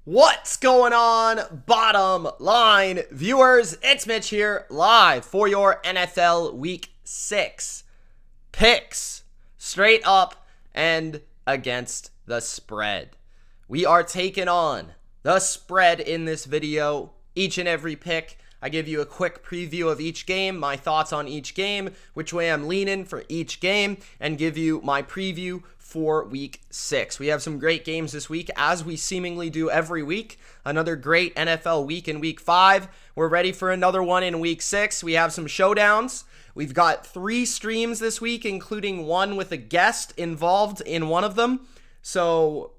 What's going on, bottom line viewers? It's Mitch here, live for your NFL Week 6 picks, straight up and against the spread. We are taking on the spread in this video. Each and every pick, I give you a quick preview of each game, my thoughts on each game, which way I'm leaning for each game, and give you my preview for week 6. We have some great games this week, as we seemingly do every week. Another great NFL week in week 5. We're ready for another one in week 6. We have some showdowns. We've got 3 streams this week, including one with a guest involved in one of them. So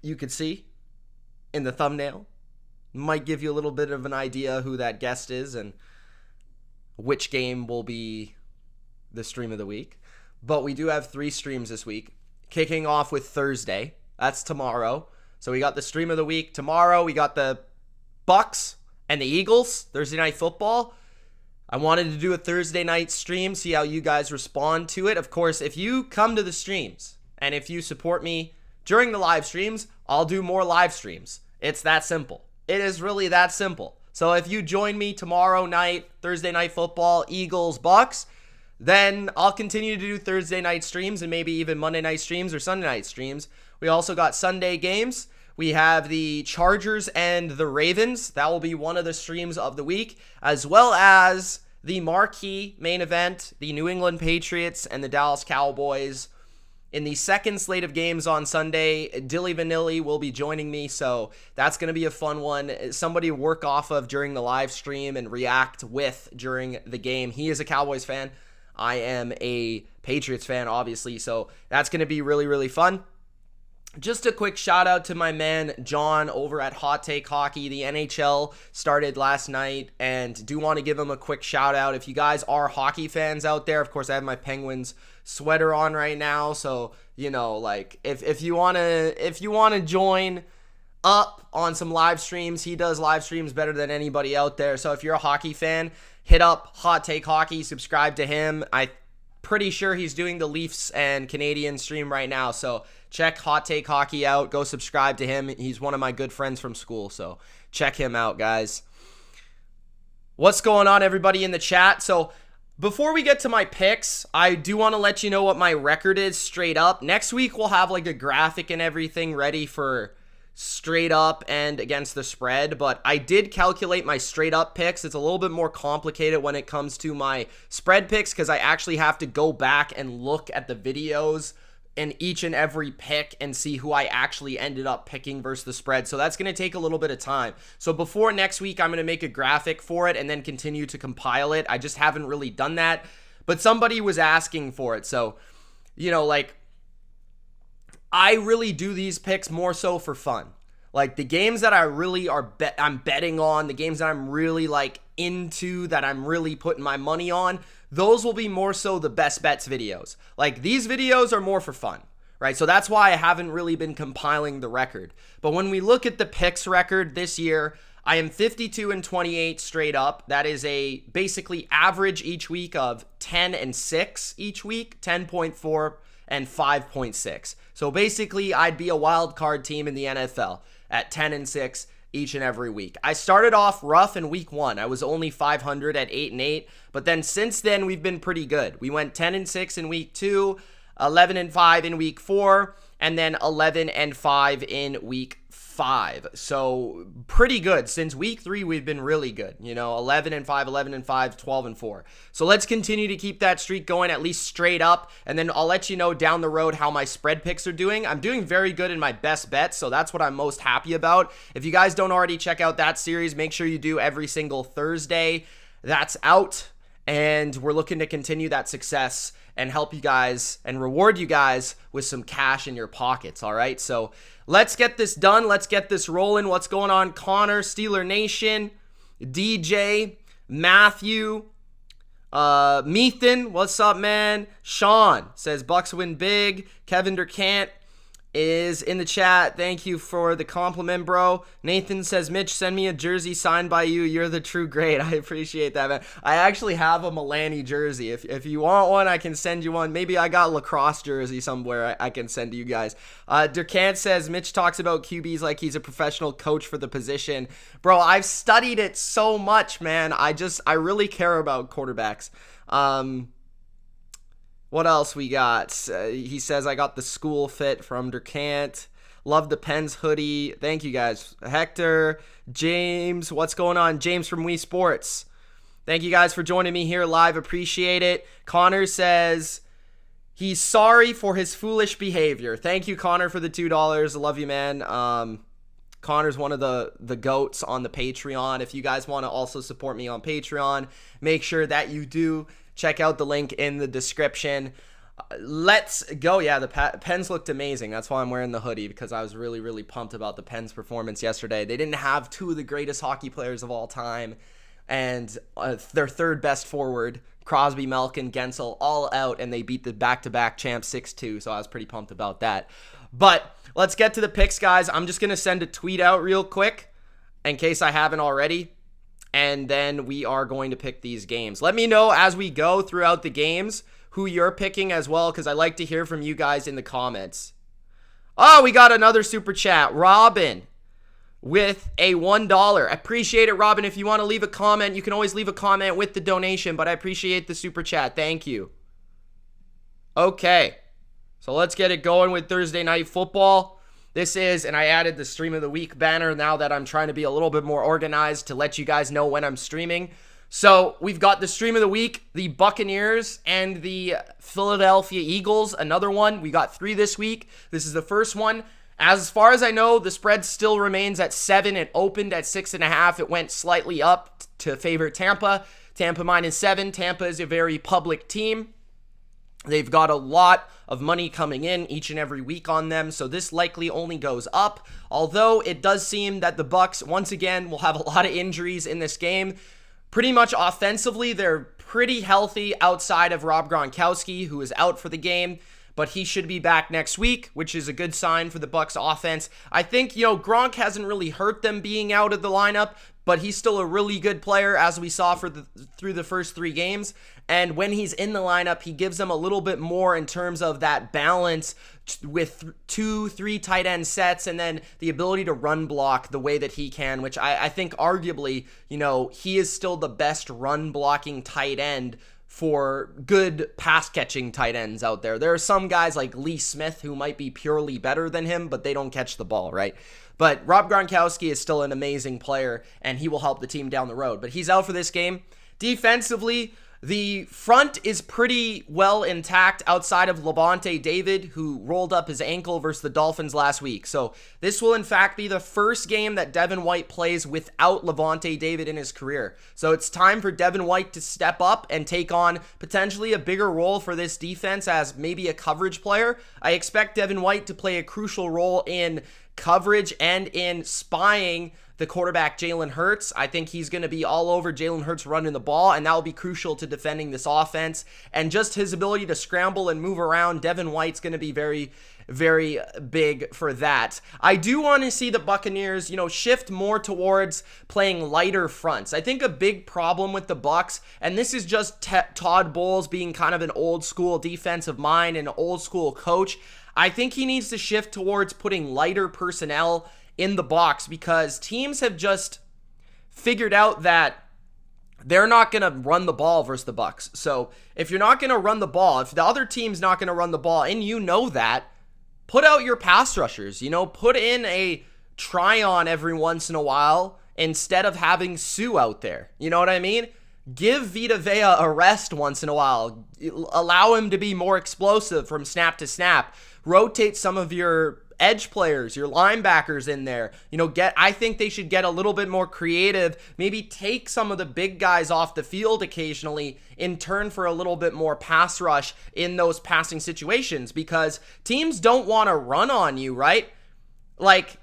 you could see in the thumbnail. Might give you a little bit of an idea who that guest is and which game will be the stream of the week. But we do have 3 streams this week, kicking off with Thursday. That's tomorrow. So we got the stream of the week tomorrow. We got the Bucs and the Eagles, Thursday Night Football. I wanted to do a Thursday night stream, see how you guys respond to it. Of course, if you come to the streams and if you support me during the live streams, I'll do more live streams. It's that simple. It is really that simple. So if you join me tomorrow night, Thursday Night Football, Eagles, Bucs, then I'll continue to do Thursday night streams and maybe even Monday night streams or Sunday night streams. We also got Sunday games. We have the Chargers and the Ravens. That will be one of the streams of the week, as well as the marquee main event, the New England Patriots and the Dallas Cowboys. In the second slate of games on Sunday, Dilly Vanilli will be joining me, so that's going to be a fun one. Somebody to work off of during the live stream and react with during the game. He is a Cowboys fan. I am a Patriots fan, obviously, so that's going to be really, really fun. Just a quick shout out to my man John over at Hot Take Hockey. The NHL started last night, and do want to give him a quick shout out. If you guys are hockey fans out there, of course I have my Penguins sweater on right now, so you know, like if you want to join up on some live streams, he does live streams better than anybody out there. So if you're a hockey fan, hit up Hot Take Hockey, subscribe to him. I'm pretty sure he's doing the Leafs and Canadian stream right now, so check Hot Take Hockey out. Go subscribe to him. He's one of my good friends from school, so check him out, guys. What's going on, everybody in the chat? So before we get to my picks, I do want to let you know what my record is straight up. Next week, we'll have like a graphic and everything ready for straight up and against the spread, but I did calculate my straight up picks. It's a little bit more complicated when it comes to my spread picks because I actually have to go back and look at the videos in each and every pick and see who I actually ended up picking versus the spread. So that's going to take a little bit of time. So before next week, I'm going to make a graphic for it and then continue to compile it. I just haven't really done that, but somebody was asking for it. So, you know, like, I really do these picks more so for fun. Like the games that I really I'm betting on, the games that I'm really like into, that I'm really putting my money on, those will be more so the best bets videos. Like these videos are more for fun, right? So that's why I haven't really been compiling the record. But when we look at the picks record this year, I am 52-28 straight up. That is a basically average each week of 10-6 each week, 10.4 and 5.6. So basically, I'd be a wild card team in the NFL at 10-6 each and every week. I started off rough in week 1. I was only 500 at 8-8, but then since then we've been pretty good. We went 10-6 in week 2, 11-5 in week 4, and then 11-5 in week 5. So pretty good. Since week 3, we've been really good. You know, 11-5, 11-5, 12-4. So let's continue to keep that streak going, at least straight up. And then I'll let you know down the road how my spread picks are doing. I'm doing very good in my best bets, so that's what I'm most happy about. If you guys don't already check out that series, make sure you do every single Thursday. That's out. And we're looking to continue that success and help you guys and reward you guys with some cash in your pockets, all right? So let's get this done. Let's get this rolling. What's going on, Connor, Steeler Nation, DJ, Matthew, Methan, what's up, man? Sean says Bucks win big. Kevin Durkant, is in the chat. Thank you for the compliment, bro. Nathan says, Mitch, send me a jersey signed by you. You're the true great. I appreciate that, man. I actually have a Milani jersey. If you want one, I can send you one. Maybe I got a lacrosse jersey somewhere I can send to you guys. Durkant says, Mitch talks about QBs like he's a professional coach for the position. Bro, I've studied it so much, man. I really care about quarterbacks. What else we got? He says, I got the school fit from Durkant. Love the Pens hoodie. Thank you, guys. Hector, James, what's going on? James from Wii Sports. Thank you guys for joining me here live. Appreciate it. Connor says he's sorry for his foolish behavior. Thank you, Connor, for the $2. I love you, man. Connor's one of the GOATs on the Patreon. If you guys want to also support me on Patreon, make sure that you do. Check out the link in the description. Let's go. Yeah, the Pens looked amazing. That's why I'm wearing the hoodie, because I was really, really pumped about the Pens' performance yesterday. They didn't have two of the greatest hockey players of all time, and their third best forward, Crosby, Malkin, Gensel, all out, and they beat the back-to-back champs 6-2, so I was pretty pumped about that. But let's get to the picks, guys. I'm just going to send a tweet out real quick in case I haven't already. And then we are going to pick these games. Let me know as we go throughout the games who you're picking as well, because I like to hear from you guys in the comments. Oh, we got another super chat. Robin with a $1. Appreciate it, Robin. If you want to leave a comment, you can always leave a comment with the donation, but I appreciate the super chat. Thank you. Okay, so let's get it going with Thursday Night Football. This is, and I added the Stream of the Week banner now that I'm trying to be a little bit more organized to let you guys know when I'm streaming. So we've got the Stream of the Week, the Buccaneers and the Philadelphia Eagles, another one. We got 3 this week. This is the first one. As far as I know, the spread still remains at 7. It opened at 6.5. It went slightly up to favor Tampa. Tampa -7. Tampa is a very public team. They've got a lot of money coming in each and every week on them, so this likely only goes up. Although it does seem that the Bucs, once again, will have a lot of injuries in this game. Pretty much offensively, they're pretty healthy outside of Rob Gronkowski, who is out for the game, but he should be back next week, which is a good sign for the Bucs offense. I think, Gronk hasn't really hurt them being out of the lineup, but he's still a really good player, as we saw through the first 3 games. And when he's in the lineup, he gives them a little bit more in terms of that balance with 2-3 tight end sets, and then the ability to run block the way that he can, which I think arguably, he is still the best run blocking tight end for good pass catching tight ends out there. There are some guys like Lee Smith who might be purely better than him, but they don't catch the ball, right? But Rob Gronkowski is still an amazing player, and he will help the team down the road. But he's out for this game. Defensively, the front is pretty well intact outside of Levante David, who rolled up his ankle versus the Dolphins last week. So this will in fact be the first game that Devin White plays without Levante David in his career. So it's time for Devin White to step up and take on potentially a bigger role for this defense as maybe a coverage player. I expect Devin White to play a crucial role in coverage and in spying the quarterback Jalen Hurts. I think he's going to be all over Jalen Hurts running the ball, and that will be crucial to defending this offense. And just his ability to scramble and move around, Devin White's going to be very, very big for that. I do want to see the Buccaneers, shift more towards playing lighter fronts. I think a big problem with the Bucs, and this is just Todd Bowles being kind of an old school defensive mind and an old school coach, I think he needs to shift towards putting lighter personnel in the box, because teams have just figured out that they're not going to run the ball versus the Bucs. So if you're not going to run the ball, if the other team's not going to run the ball, and that, put out your pass rushers, put in a Tryon every once in a while instead of having Sue out there. You know what I mean? Give Vita Vea a rest once in a while. Allow him to be more explosive from snap to snap. Rotate some of your edge players, your linebackers in there. I think they should get a little bit more creative, maybe take some of the big guys off the field occasionally in turn for a little bit more pass rush in those passing situations, because teams don't want to run on you, right? Like,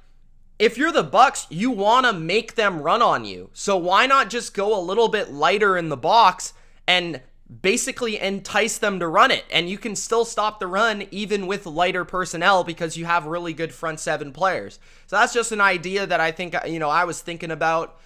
if you're the Bucs, you want to make them run on you. So why not just go a little bit lighter in the box and basically entice them to run it. And you can still stop the run even with lighter personnel because you have really good front seven players. So that's just an idea that I think, I was thinking about.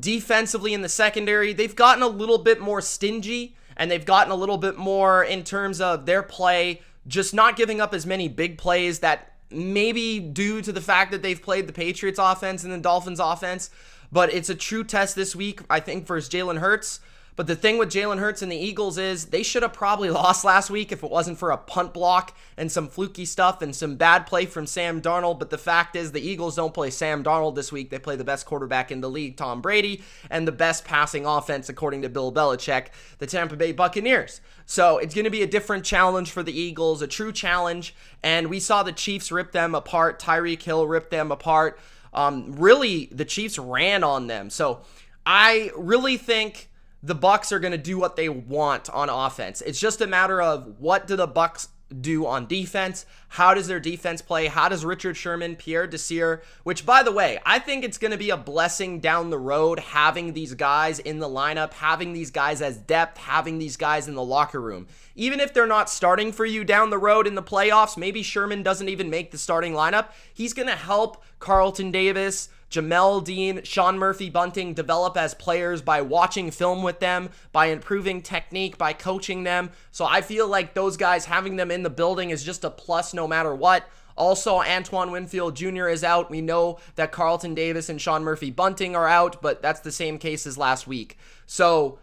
Defensively in the secondary, they've gotten a little bit more stingy, and they've gotten a little bit more in terms of their play, just not giving up as many big plays that maybe due to the fact that they've played the Patriots offense and the Dolphins offense. But it's a true test this week, I think, versus Jalen Hurts. But the thing with Jalen Hurts and the Eagles is they should have probably lost last week if it wasn't for a punt block and some fluky stuff and some bad play from Sam Darnold. But the fact is the Eagles don't play Sam Darnold this week. They play the best quarterback in the league, Tom Brady, and the best passing offense, according to Bill Belichick, the Tampa Bay Buccaneers. So it's going to be a different challenge for the Eagles, a true challenge. And we saw the Chiefs rip them apart. Tyreek Hill ripped them apart. Really, the Chiefs ran on them. So I really think the Bucs are going to do what they want on offense. It's just a matter of what do the Bucs do on defense? How does their defense play? How does Richard Sherman, Pierre Desir, which, by the way, I think it's going to be a blessing down the road having these guys in the lineup, having these guys as depth, having these guys in the locker room. Even if they're not starting for you down the road in the playoffs, maybe Sherman doesn't even make the starting lineup, he's going to help Carlton Davis, Jamel Dean, Sean Murphy-Bunting develop as players by watching film with them, by improving technique, by coaching them. So I feel like those guys, having them in the building is just a plus no matter what. Also, Antoine Winfield Jr. is out. We know that Carlton Davis and Sean Murphy-Bunting are out, but that's the same case as last week. So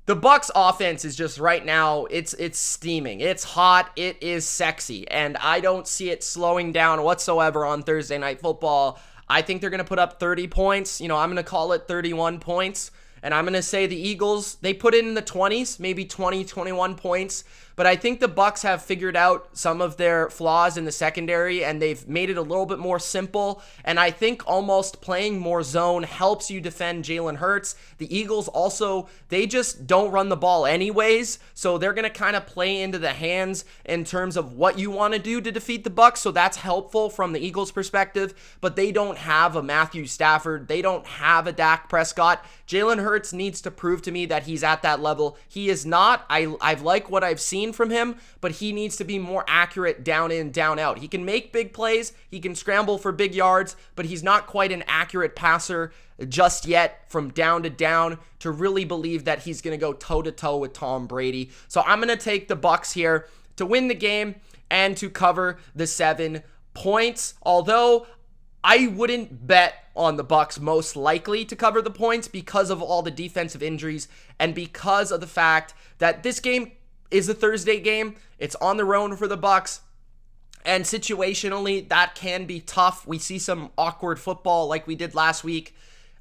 the Bucs offense is just right now, it's steaming. It's hot. It is sexy. And I don't see it slowing down whatsoever on Thursday Night Football. I think they're going to put up 30 points. I'm going to call it 31 points. And I'm going to say the Eagles, they put it in the 20s, maybe 20, 21 points. But I think the Bucs have figured out some of their flaws in the secondary, and they've made it a little bit more simple. And I think almost playing more zone helps you defend Jalen Hurts. The Eagles also, they just don't run the ball anyways, so they're going to kind of play into the hands in terms of what you want to do to defeat the Bucs. So that's helpful from the Eagles' perspective. But they don't have a Matthew Stafford. They don't have a Dak Prescott. Jalen Hurts needs to prove to me that he's at that level. He is not. I've liked what I've seen from him, but he needs to be more accurate down in, down out. He can make big plays, he can scramble for big yards, but he's not quite an accurate passer just yet from down to down to really believe that he's going to go toe-to-toe with Tom Brady. So I'm going to take the Bucs here to win the game and to cover the 7 points, although I wouldn't bet on the Bucs most likely to cover the points because of all the defensive injuries and because of the fact that this game is a Thursday game. It's on the road for the Bucs, and situationally that can be tough. We see some awkward football like we did last week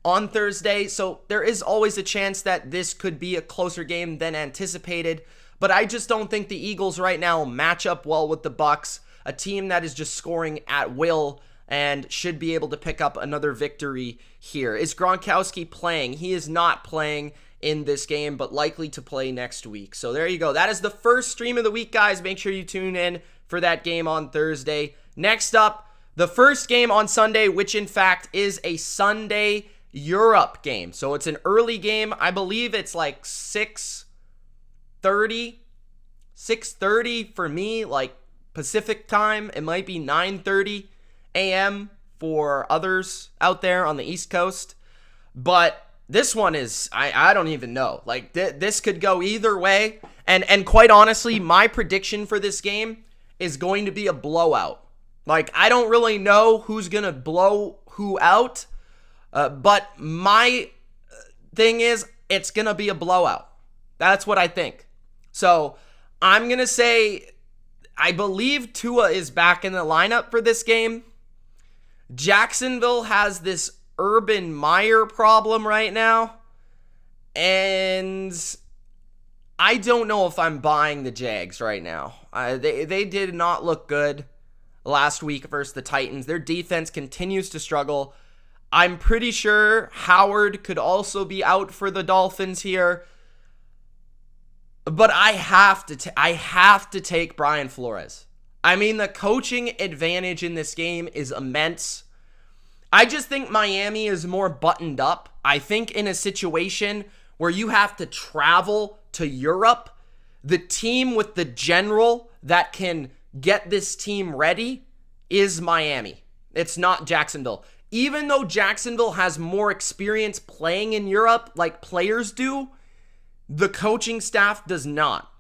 on Thursday, so there is always a chance that this could be a closer game than anticipated. But I just don't think the Eagles right now match up well with the Bucs, a team that is just scoring at will and should be able to pick up another victory here. Is Gronkowski playing? He is not playing in this game, but likely to play next week. So there you go. That is the first stream of the week, guys. Make sure you tune in for that game on Thursday. Next up, the first game on Sunday, which in fact is a Sunday Europe game. So it's an early game. I believe it's like 6:30 for me, like Pacific time. It might be 9:30 a.m. for others out there on the East Coast. But this one is, I don't even know. Like, this could go either way. And quite honestly, my prediction for this game is going to be a blowout. Like, I don't really know who's going to blow who out. But my thing is, it's going to be a blowout. That's what I think. So, I'm going to say, I believe Tua is back in the lineup for this game. Jacksonville has this Urban Meyer problem right now, and I don't know if I'm buying the Jags right now. They did not look good last week versus the Titans. Their defense continues to struggle. I'm pretty sure Howard could also be out for the Dolphins here, but I have to take Brian Flores. I mean, the coaching advantage in this game is immense. I just think Miami is more buttoned up. I think in a situation where you have to travel to Europe, the team with the general that can get this team ready is Miami. It's not Jacksonville. Even though Jacksonville has more experience playing in Europe like players do, the coaching staff does not.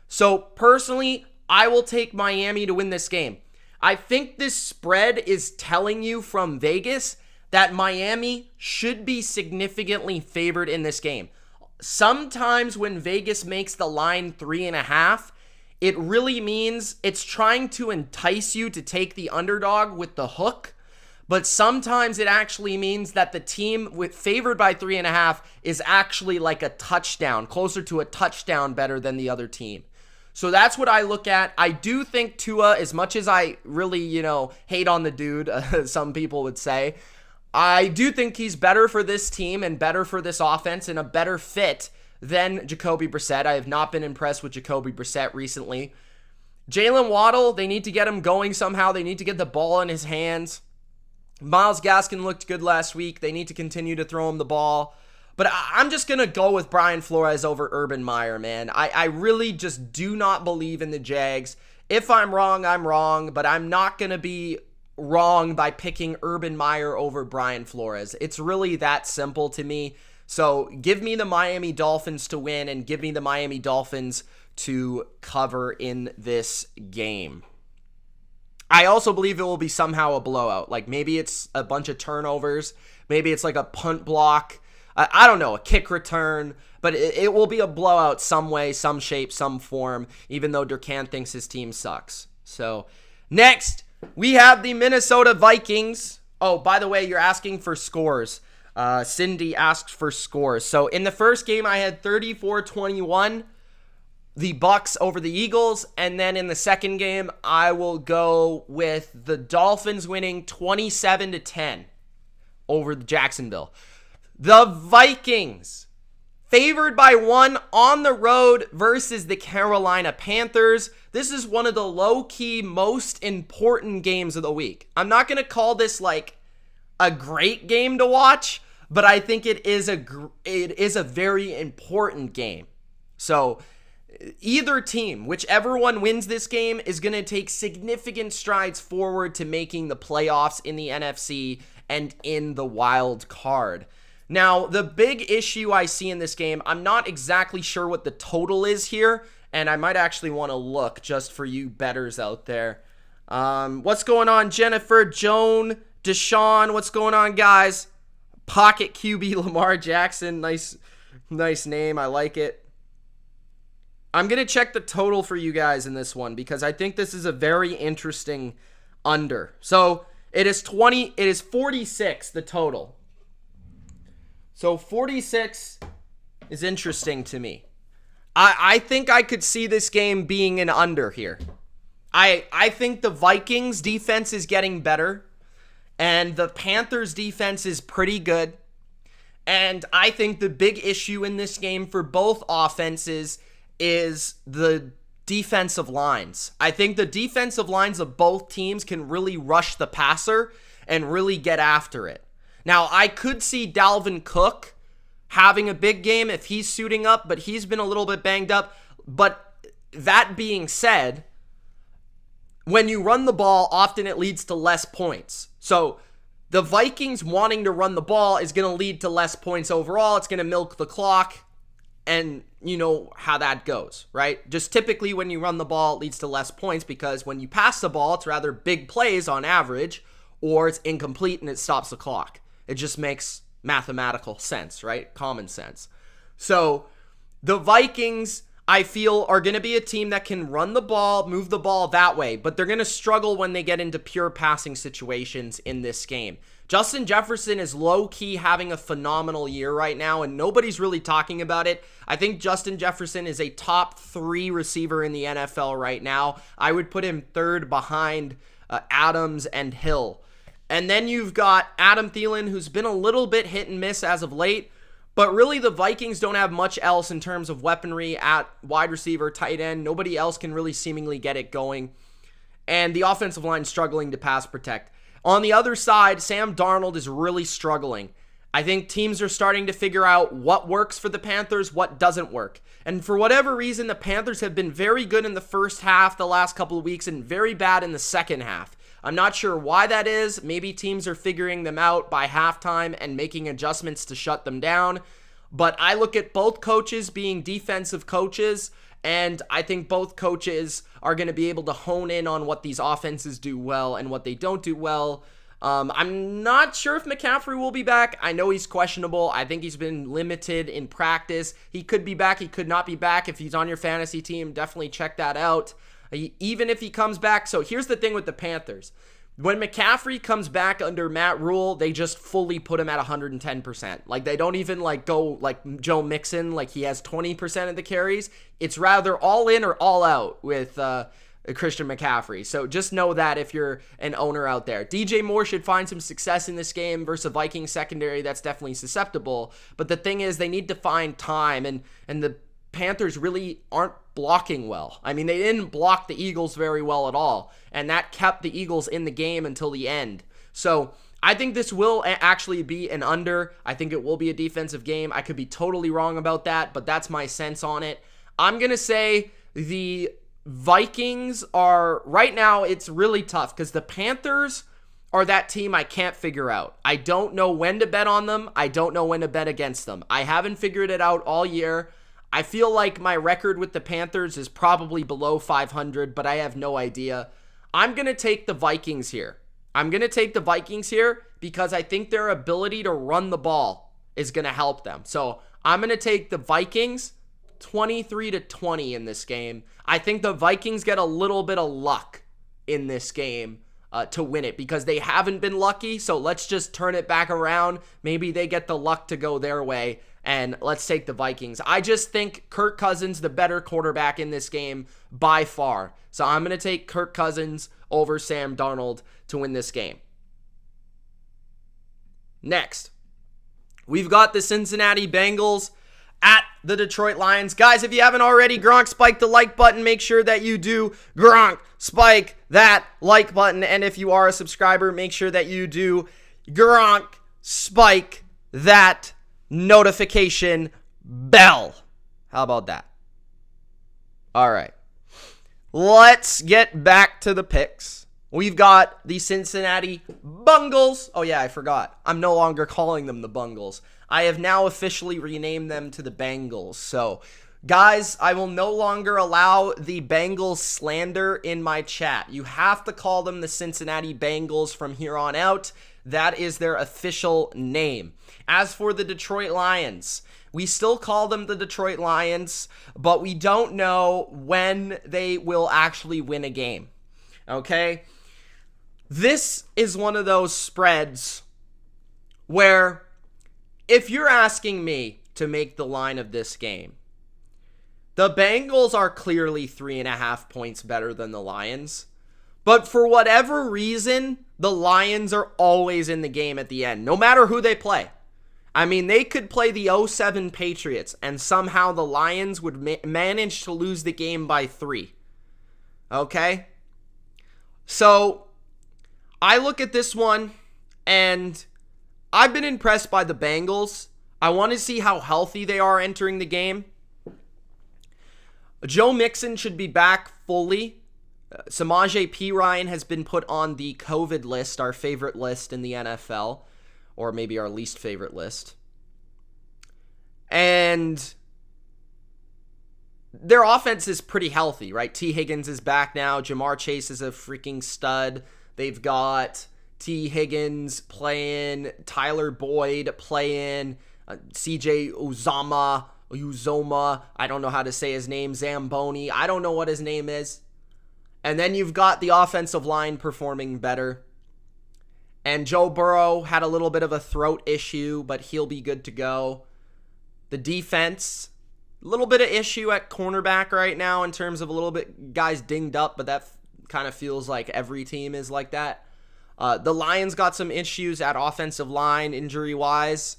So personally, I will take Miami to win this game. I think this spread is telling you from Vegas that Miami should be significantly favored in this game. Sometimes when Vegas makes the line 3.5, it really means it's trying to entice you to take the underdog with the hook. But sometimes it actually means that the team favored by 3.5 is actually like a touchdown, closer to a touchdown better than the other team. So that's what I look at. I do think Tua, as much as I really, hate on the dude, some people would say, I do think he's better for this team and better for this offense and a better fit than Jacoby Brissett. I have not been impressed with Jacoby Brissett recently. Jalen Waddle, they need to get him going somehow. They need to get the ball in his hands. Myles Gaskin looked good last week. They need to continue to throw him the ball. But I'm just going to go with Brian Flores over Urban Meyer, man. I really just do not believe in the Jags. If I'm wrong, I'm wrong. But I'm not going to be wrong by picking Urban Meyer over Brian Flores. It's really that simple to me. So give me the Miami Dolphins to win and give me the Miami Dolphins to cover in this game. I also believe it will be somehow a blowout. Like maybe it's a bunch of turnovers. Maybe it's like a punt block. I don't know, a kick return. But it will be a blowout some way, some shape, some form, even though Durcan thinks his team sucks. So next, we have the Minnesota Vikings. Oh, by the way, you're asking for scores. Cindy asked for scores. So in the first game, I had 34-21. The Bucs over the Eagles, and then in the second game, I will go with the Dolphins winning 27-10 over Jacksonville. The Vikings favored by 1 on the road versus the Carolina Panthers. This is one of the low-key most important games of the week. I'm not going to call this like a great game to watch, but I think it is a very important game. So either team, whichever one wins this game, is going to take significant strides forward to making the playoffs in the NFC and in the wild card. Now, the big issue I see in this game, I'm not exactly sure what the total is here, and I might actually want to look just for you bettors out there. What's going on, Jennifer, Joan, Deshaun? What's going on, guys? Pocket QB Lamar Jackson. Nice name. I like it. I'm going to check the total for you guys in this one because I think this is a very interesting under. So it is 46, the total. So 46 is interesting to me. I think I could see this game being an under here. I think the Vikings defense is getting better and the Panthers defense is pretty good. And I think the big issue in this game for both offenses is the defensive lines. I think the defensive lines of both teams can really rush the passer and really get after it. Now, I could see Dalvin Cook having a big game if he's suiting up, but he's been a little bit banged up. But that being said, when you run the ball, often it leads to less points. So the Vikings wanting to run the ball is going to lead to less points overall. It's going to milk the clock. And you know how that goes, right? Just typically when you run the ball, it leads to less points because when you pass the ball, it's rather big plays on average, or it's incomplete and it stops the clock. It just makes mathematical sense, right? Common sense. So the Vikings, I feel, are going to be a team that can run the ball, move the ball that way, but they're going to struggle when they get into pure passing situations in this game. Justin Jefferson is low-key having a phenomenal year right now, and nobody's really talking about it. I think Justin Jefferson is a top 3 receiver in the NFL right now. I would put him third behind Adams and Hill. And then you've got Adam Thielen, who's been a little bit hit and miss as of late, but really the Vikings don't have much else in terms of weaponry at wide receiver, tight end. Nobody else can really seemingly get it going. And the offensive line struggling to pass protect. On the other side, Sam Darnold is really struggling. I think teams are starting to figure out what works for the Panthers, what doesn't work. And for whatever reason, the Panthers have been very good in the first half the last couple of weeks and very bad in the second half. I'm not sure why that is. Maybe teams are figuring them out by halftime and making adjustments to shut them down. But I look at both coaches being defensive coaches, and I think both coaches are going to be able to hone in on what these offenses do well and what they don't do well. I'm not sure if McCaffrey will be back. I know he's questionable. I think he's been limited in practice. He could be back. He could not be back. If he's on your fantasy team, definitely check that out. Even if he comes back. So here's the thing with the Panthers. When McCaffrey comes back under Matt Rule, they just fully put him at 110%. Like, they don't even go like Joe Mixon, like he has 20% of the carries. It's rather all in or all out with Christian McCaffrey. So just know that if you're an owner out there. DJ Moore should find some success in this game versus a Vikings secondary that's definitely susceptible. But the thing is, they need to find time, and the Panthers really aren't blocking well. I mean, they didn't block the Eagles very well at all, and that kept the Eagles in the game until the end. So I think this will actually be an under. I think it will be a defensive game. I could be totally wrong about that, but that's my sense on it. I'm going to say the Vikings are, right now, it's really tough because the Panthers are that team I can't figure out. I don't know when to bet on them. I don't know when to bet against them. I haven't figured it out all year. I feel like my record with the Panthers is probably below 500, but I have no idea. I'm going to take the Vikings here. I'm going to take the Vikings here because I think their ability to run the ball is going to help them. So I'm going to take the Vikings 23-20 in this game. I think the Vikings get a little bit of luck in this game to win it because they haven't been lucky. So let's just turn it back around. Maybe they get the luck to go their way. And let's take the Vikings. I just think Kirk Cousins, the better quarterback in this game by far. So I'm going to take Kirk Cousins over Sam Darnold to win this game. Next, we've got the Cincinnati Bengals at the Detroit Lions. Guys, if you haven't already, Gronk spike the like button. Make sure that you do Gronk spike that like button. And if you are a subscriber, make sure that you do Gronk spike that notification bell. How about that? All right. Let's get back to the picks. We've got the Cincinnati Bungles. Oh yeah, I forgot. I'm no longer calling them the Bungles. I have now officially renamed them to the Bengals. So, guys, I will no longer allow the Bengals slander in my chat. You have to call them the Cincinnati Bengals from here on out. That is their official name. As for the Detroit Lions, we still call them the Detroit Lions, but we don't know when they will actually win a game. Okay? This is one of those spreads where if you're asking me to make the line of this game, the Bengals are clearly 3.5 points better than the Lions. But for whatever reason, the Lions are always in the game at the end, no matter who they play. I mean, they could play the 07 Patriots, and somehow the Lions would manage to lose the game by 3. Okay? So, I look at this one, and I've been impressed by the Bengals. I want to see how healthy they are entering the game. Joe Mixon should be back fully. Samaje Perine has been put on the COVID list, our favorite list in the NFL, or maybe our least favorite list. And their offense is pretty healthy, right? T. Higgins is back now. Jamar Chase is a freaking stud. They've got T. Higgins playing, Tyler Boyd playing, CJ Uzoma, I don't know how to say his name, Zamboni, I don't know what his name is. And then you've got the offensive line performing better. And Joe Burrow had a little bit of a throat issue, but he'll be good to go. The defense, a little bit of issue at cornerback right now in terms of a little bit guys dinged up, but that kind of feels like every team is like that. The Lions got some issues at offensive line, injury-wise.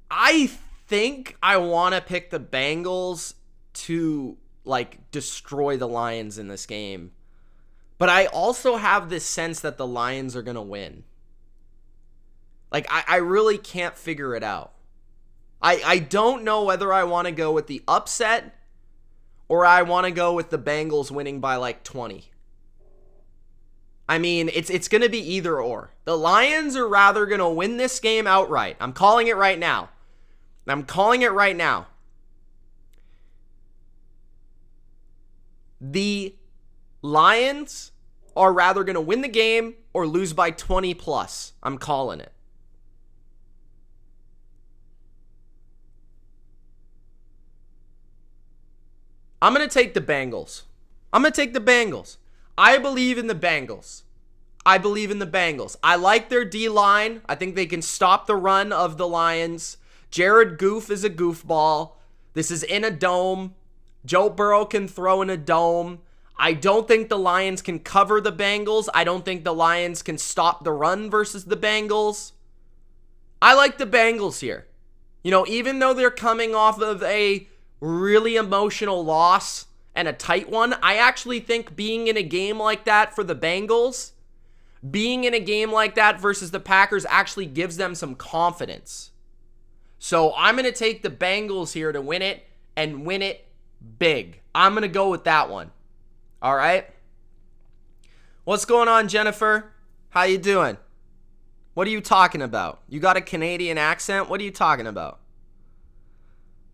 I think I want to pick the Bengals to, destroy the Lions in this game. But I also have this sense that the Lions are going to win. Like, I really can't figure it out. I don't know whether I want to go with the upset or I want to go with the Bengals winning by like 20. I mean, it's going to be either or. The Lions are rather going to win this game outright. I'm calling it right now. The Lions are rather going to win the game or lose by 20 plus. I'm calling it. I'm going to take the Bengals. I believe in the Bengals. I like their D-line. I think they can stop the run of the Lions. Jared Goff is a goofball. This is in a dome. Joe Burrow can throw in a dome. I don't think the Lions can cover the Bengals. I don't think the Lions can stop the run versus the Bengals. I like the Bengals here. You know, even though they're coming off of a really emotional loss and a tight one, I actually think being in a game like that for the Bengals, being in a game like that versus the Packers actually gives them some confidence. So I'm going to take the Bengals here to win it and win it big. I'm going to go with that one. All right. What's going on, Jennifer? How you doing? What are you talking about? You got a Canadian accent? What are you talking about?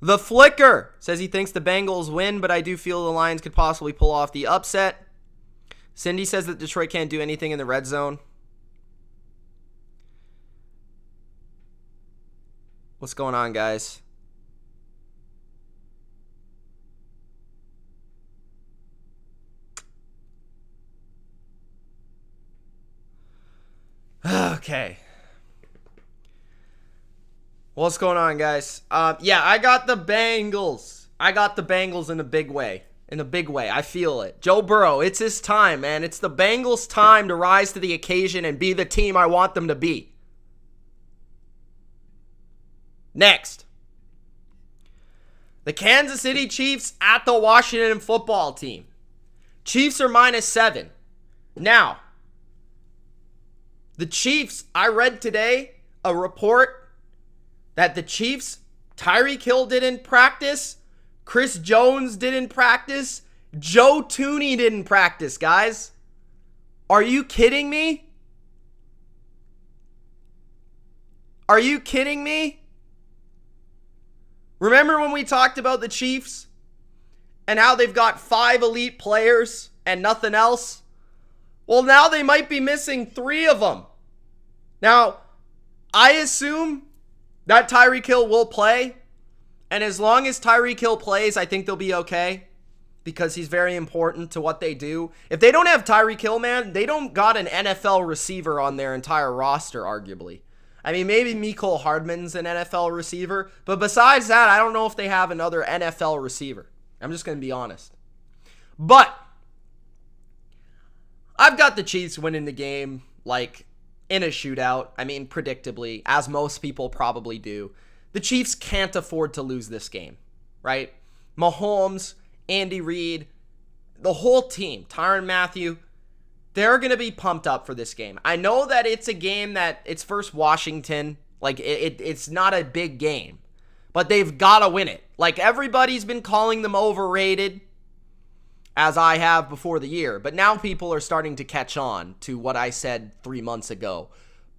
The Flicker says he thinks the Bengals win, but I do feel the Lions could possibly pull off the upset. Cindy says that Detroit can't do anything in the red zone. What's going on, guys? Okay. What's going on, guys? Yeah, I got the Bengals. In a big way. I feel it. Joe Burrow, it's his time, man. It's the Bengals' time to rise to the occasion and be the team I want them to be. Next. The Kansas City Chiefs at the Washington football team. Chiefs are -7. Now, the Chiefs, I read today a report that the Chiefs, Tyreek Hill didn't practice, Chris Jones didn't practice, Joe Tooney didn't practice, guys. Are you kidding me? Remember when we talked about the Chiefs and how they've got 5 elite players and nothing else? Well, now they might be missing 3 of them. Now, I assume that Tyreek Hill will play. And as long as Tyreek Hill plays, I think they'll be okay. Because he's very important to what they do. If they don't have Tyreek Hill, man, they don't got an NFL receiver on their entire roster, arguably. I mean, maybe Mecole Hardman's an NFL receiver. But besides that, I don't know if they have another NFL receiver. I'm just going to be honest. But I've got the Chiefs winning the game, like, in a shootout. I mean, predictably, as most people probably do. The Chiefs can't afford to lose this game, right? Mahomes, Andy Reid, the whole team, Tyrann Mathieu, they're going to be pumped up for this game. I know that it's a game that it's first Washington. Like, it's not a big game. But they've got to win it. Like, everybody's been calling them overrated, as I have before the year. But now people are starting to catch on to what I said 3 months ago.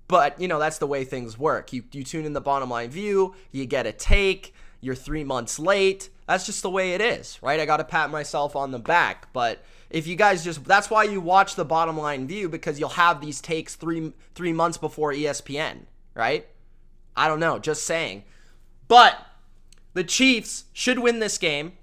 But, you know, that's the way things work. You tune in the Bottom Line View, you get a take, you're 3 months late. That's just the way it is, right? I got to pat myself on the back. But if you guys that's why you watch the Bottom Line View, because you'll have these takes three months before ESPN, right? I don't know, just saying. But the Chiefs should win this game.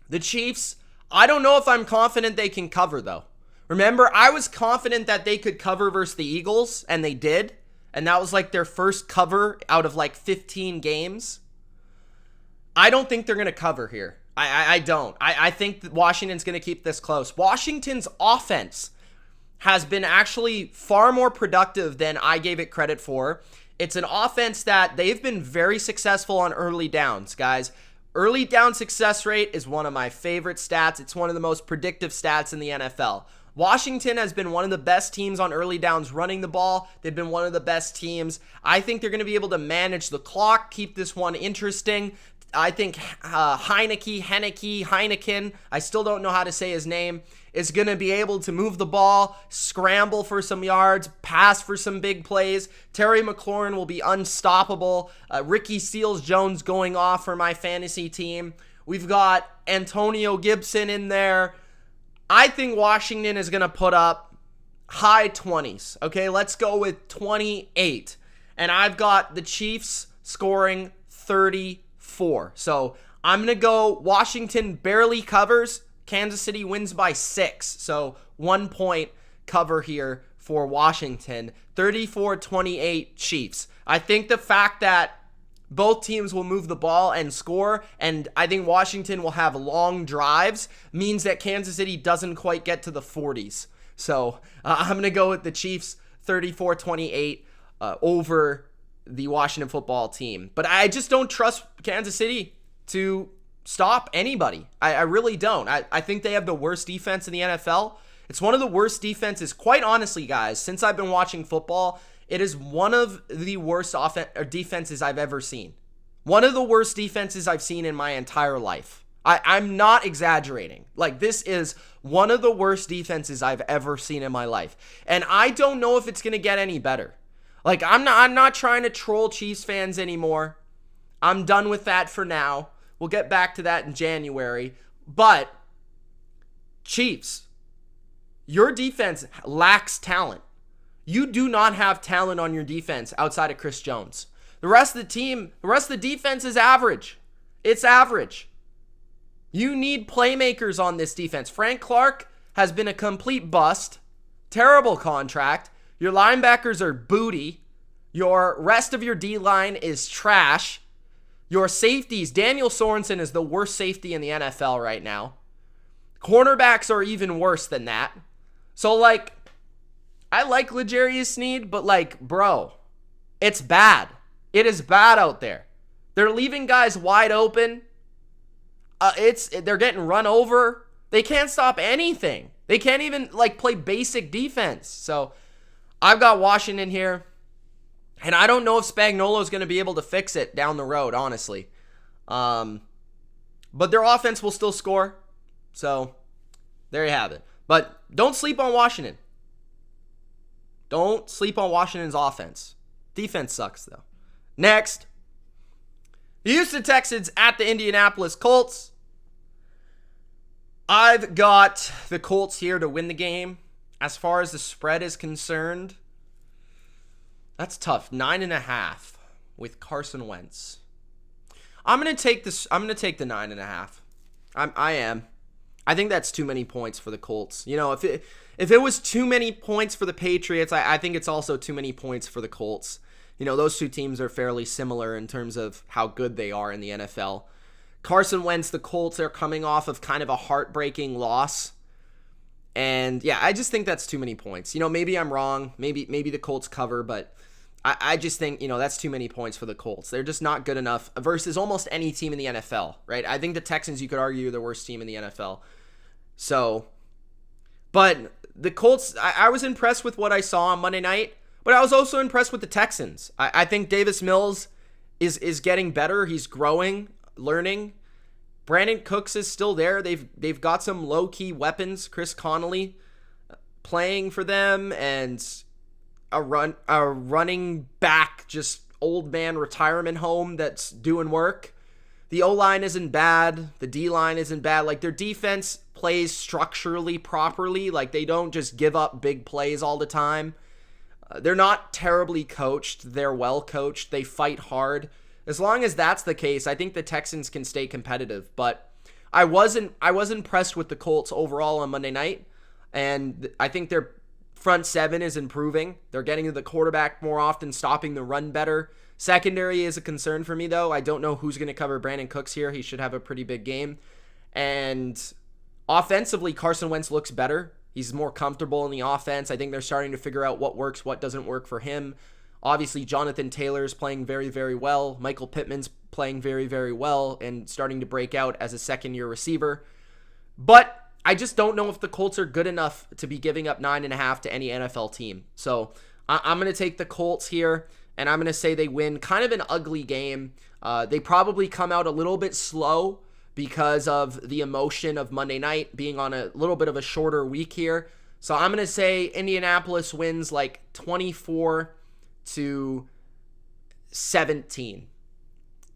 The Chiefs, I don't know if I'm confident they can cover, though. Remember, I was confident that they could cover versus the Eagles, and they did. And that was like their first cover out of like 15 games. I don't think they're going to cover here. I don't. I think that Washington's going to keep this close. Washington's offense has been actually far more productive than I gave it credit for. It's an offense that they've been very successful on early downs, guys. Early down success rate is one of my favorite stats. It's one of the most predictive stats in the NFL. Washington has been one of the best teams on early downs running the ball. They've been one of the best teams. I think they're going to be able to manage the clock, keep this one interesting. I think Heineken, I still don't know how to say his name, is going to be able to move the ball, scramble for some yards, pass for some big plays. Terry McLaurin will be unstoppable. Ricky Seals-Jones going off for my fantasy team. We've got Antonio Gibson in there. I think Washington is going to put up high 20s. Okay, let's go with 28. And I've got the Chiefs scoring 34. So I'm going to go Washington barely covers. Kansas City wins by 6. So 1 point cover here for Washington. 34-28 Chiefs. I think the fact that both teams will move the ball and score, and I think Washington will have long drives, means that Kansas City doesn't quite get to the 40s. So I'm going to go with the Chiefs 34-28 over the Washington football team. But I just don't trust Kansas City to stop anybody. I really don't. I think they have the worst defense in the NFL. It's one of the worst defenses, quite honestly, guys, since I've been watching football. It is one of the worst defenses I've ever seen. One of the worst defenses I've seen in my entire life. I'm not exaggerating. Like, this is one of the worst defenses I've ever seen in my life. And I don't know if it's going to get any better. Like, I'm not trying to troll Chiefs fans anymore. I'm done with that for now. We'll get back to that in January. But, Chiefs, your defense lacks talent. You do not have talent on your defense outside of Chris Jones. The rest of the defense is average. It's average. You need playmakers on this defense. Frank Clark has been a complete bust. Terrible contract. Your linebackers are booty. Your rest of your D-line is trash. Your safeties, Daniel Sorensen is the worst safety in the NFL right now. Cornerbacks are even worse than that. So, like, I like L'Jarius Sneed, but, like, bro, it's bad. It is bad out there. They're leaving guys wide open. They're getting run over. They can't stop anything. They can't even, like, play basic defense. So, I've got Washington here. And I don't know if Spagnuolo is going to be able to fix it down the road, honestly. But their offense will still score. So, there you have it. But don't sleep on Washington. Don't sleep on Washington's offense. Defense sucks, though. Next, the Houston Texans at the Indianapolis Colts. I've got the Colts here to win the game. As far as the spread is concerned, that's tough. 9.5 with Carson Wentz. I'm gonna take this. I'm gonna take the 9.5. I am. I think that's too many points for the Colts. You know, if it was too many points for the Patriots, I think it's also too many points for the Colts. You know, those two teams are fairly similar in terms of how good they are in the NFL. Carson Wentz, the Colts are coming off of kind of a heartbreaking loss. And yeah, I just think that's too many points. You know, maybe I'm wrong. Maybe the Colts cover, but I just think, you know, that's too many points for the Colts. They're just not good enough versus almost any team in the NFL, right? I think the Texans, you could argue, are the worst team in the NFL. So, but the Colts, I was impressed with what I saw on Monday night, but I was also impressed with the Texans. I think Davis Mills is getting better. He's growing, learning. Brandon Cooks is still there. They've got some low-key weapons. Chris Connolly playing for them, and a running back, just old man retirement home that's doing work. The O-line isn't bad. The D-line isn't bad. Like, their defense plays structurally properly. Like, they don't just give up big plays all the time. They're not terribly coached. They're well coached. They fight hard. As long as that's the case, I think the Texans can stay competitive. But I was impressed with the Colts overall on Monday night, and I think their front seven is improving. They're getting to the quarterback more often, stopping the run better. Secondary is a concern for me, though. I don't know who's going to cover Brandon Cooks here. He should have a pretty big game. And offensively, Carson Wentz looks better. He's more comfortable in the offense. I think they're starting to figure out what works, what doesn't work for him. Obviously, Jonathan Taylor is playing very, very well. Michael Pittman's playing very, very well and starting to break out as a second-year receiver. But I just don't know if the Colts are good enough to be giving up 9.5 to any NFL team. So I'm going to take the Colts here, and I'm going to say they win kind of an ugly game. They probably come out a little bit slow because of the emotion of Monday night being on a little bit of a shorter week here. So I'm going to say Indianapolis wins like 24-17.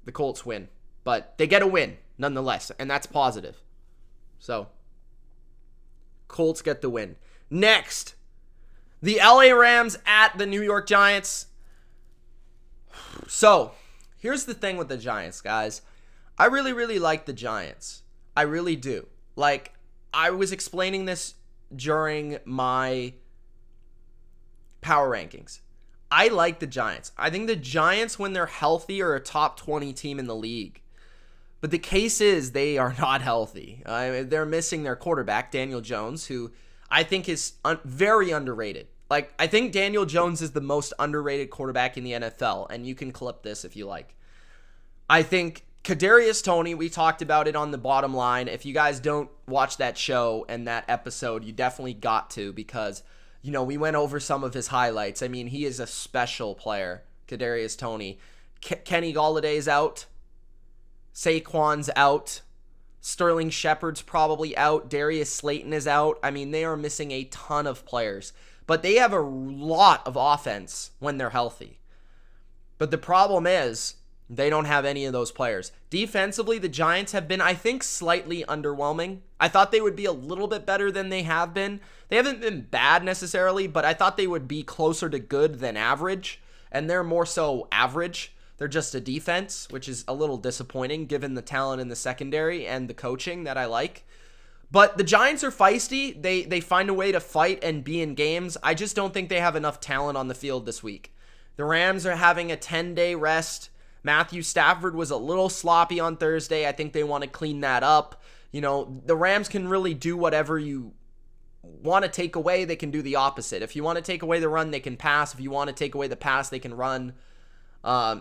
The Colts win, but they get a win nonetheless, and that's positive. So Colts get the win. Next, the LA Rams at the New York Giants. So here's the thing with the Giants, guys. I really, really like the Giants. I really do. Like, I was explaining this during my power rankings. I like the Giants. I think the Giants, when they're healthy, are a top 20 team in the league. But the case is they are not healthy. They're missing their quarterback, Daniel Jones, who I think is very underrated. Like, I think Daniel Jones is the most underrated quarterback in the NFL, and you can clip this if you like. I think Kadarius Toney, we talked about it on the bottom line. If you guys don't watch that show and that episode, you definitely got to, because, you know, we went over some of his highlights. I mean, he is a special player, Kadarius Toney. Kenny Galladay's out. Saquon's out. Sterling Shepard's probably out. Darius Slayton is out. I mean, they are missing a ton of players. But they have a lot of offense when they're healthy. But the problem is they don't have any of those players. Defensively, the Giants have been, I think, slightly underwhelming. I thought they would be a little bit better than they have been. They haven't been bad necessarily, but I thought they would be closer to good than average. And they're more so average. They're just a defense, which is a little disappointing given the talent in the secondary and the coaching that I like. But the Giants are feisty. They find a way to fight and be in games. I just don't think they have enough talent on the field this week. The Rams are having a 10-day rest. Matthew Stafford was a little sloppy on Thursday. I think they want to clean that up. You know, the Rams can really do whatever you want to take away. They can do the opposite. If you want to take away the run, they can pass. If you want to take away the pass, they can run.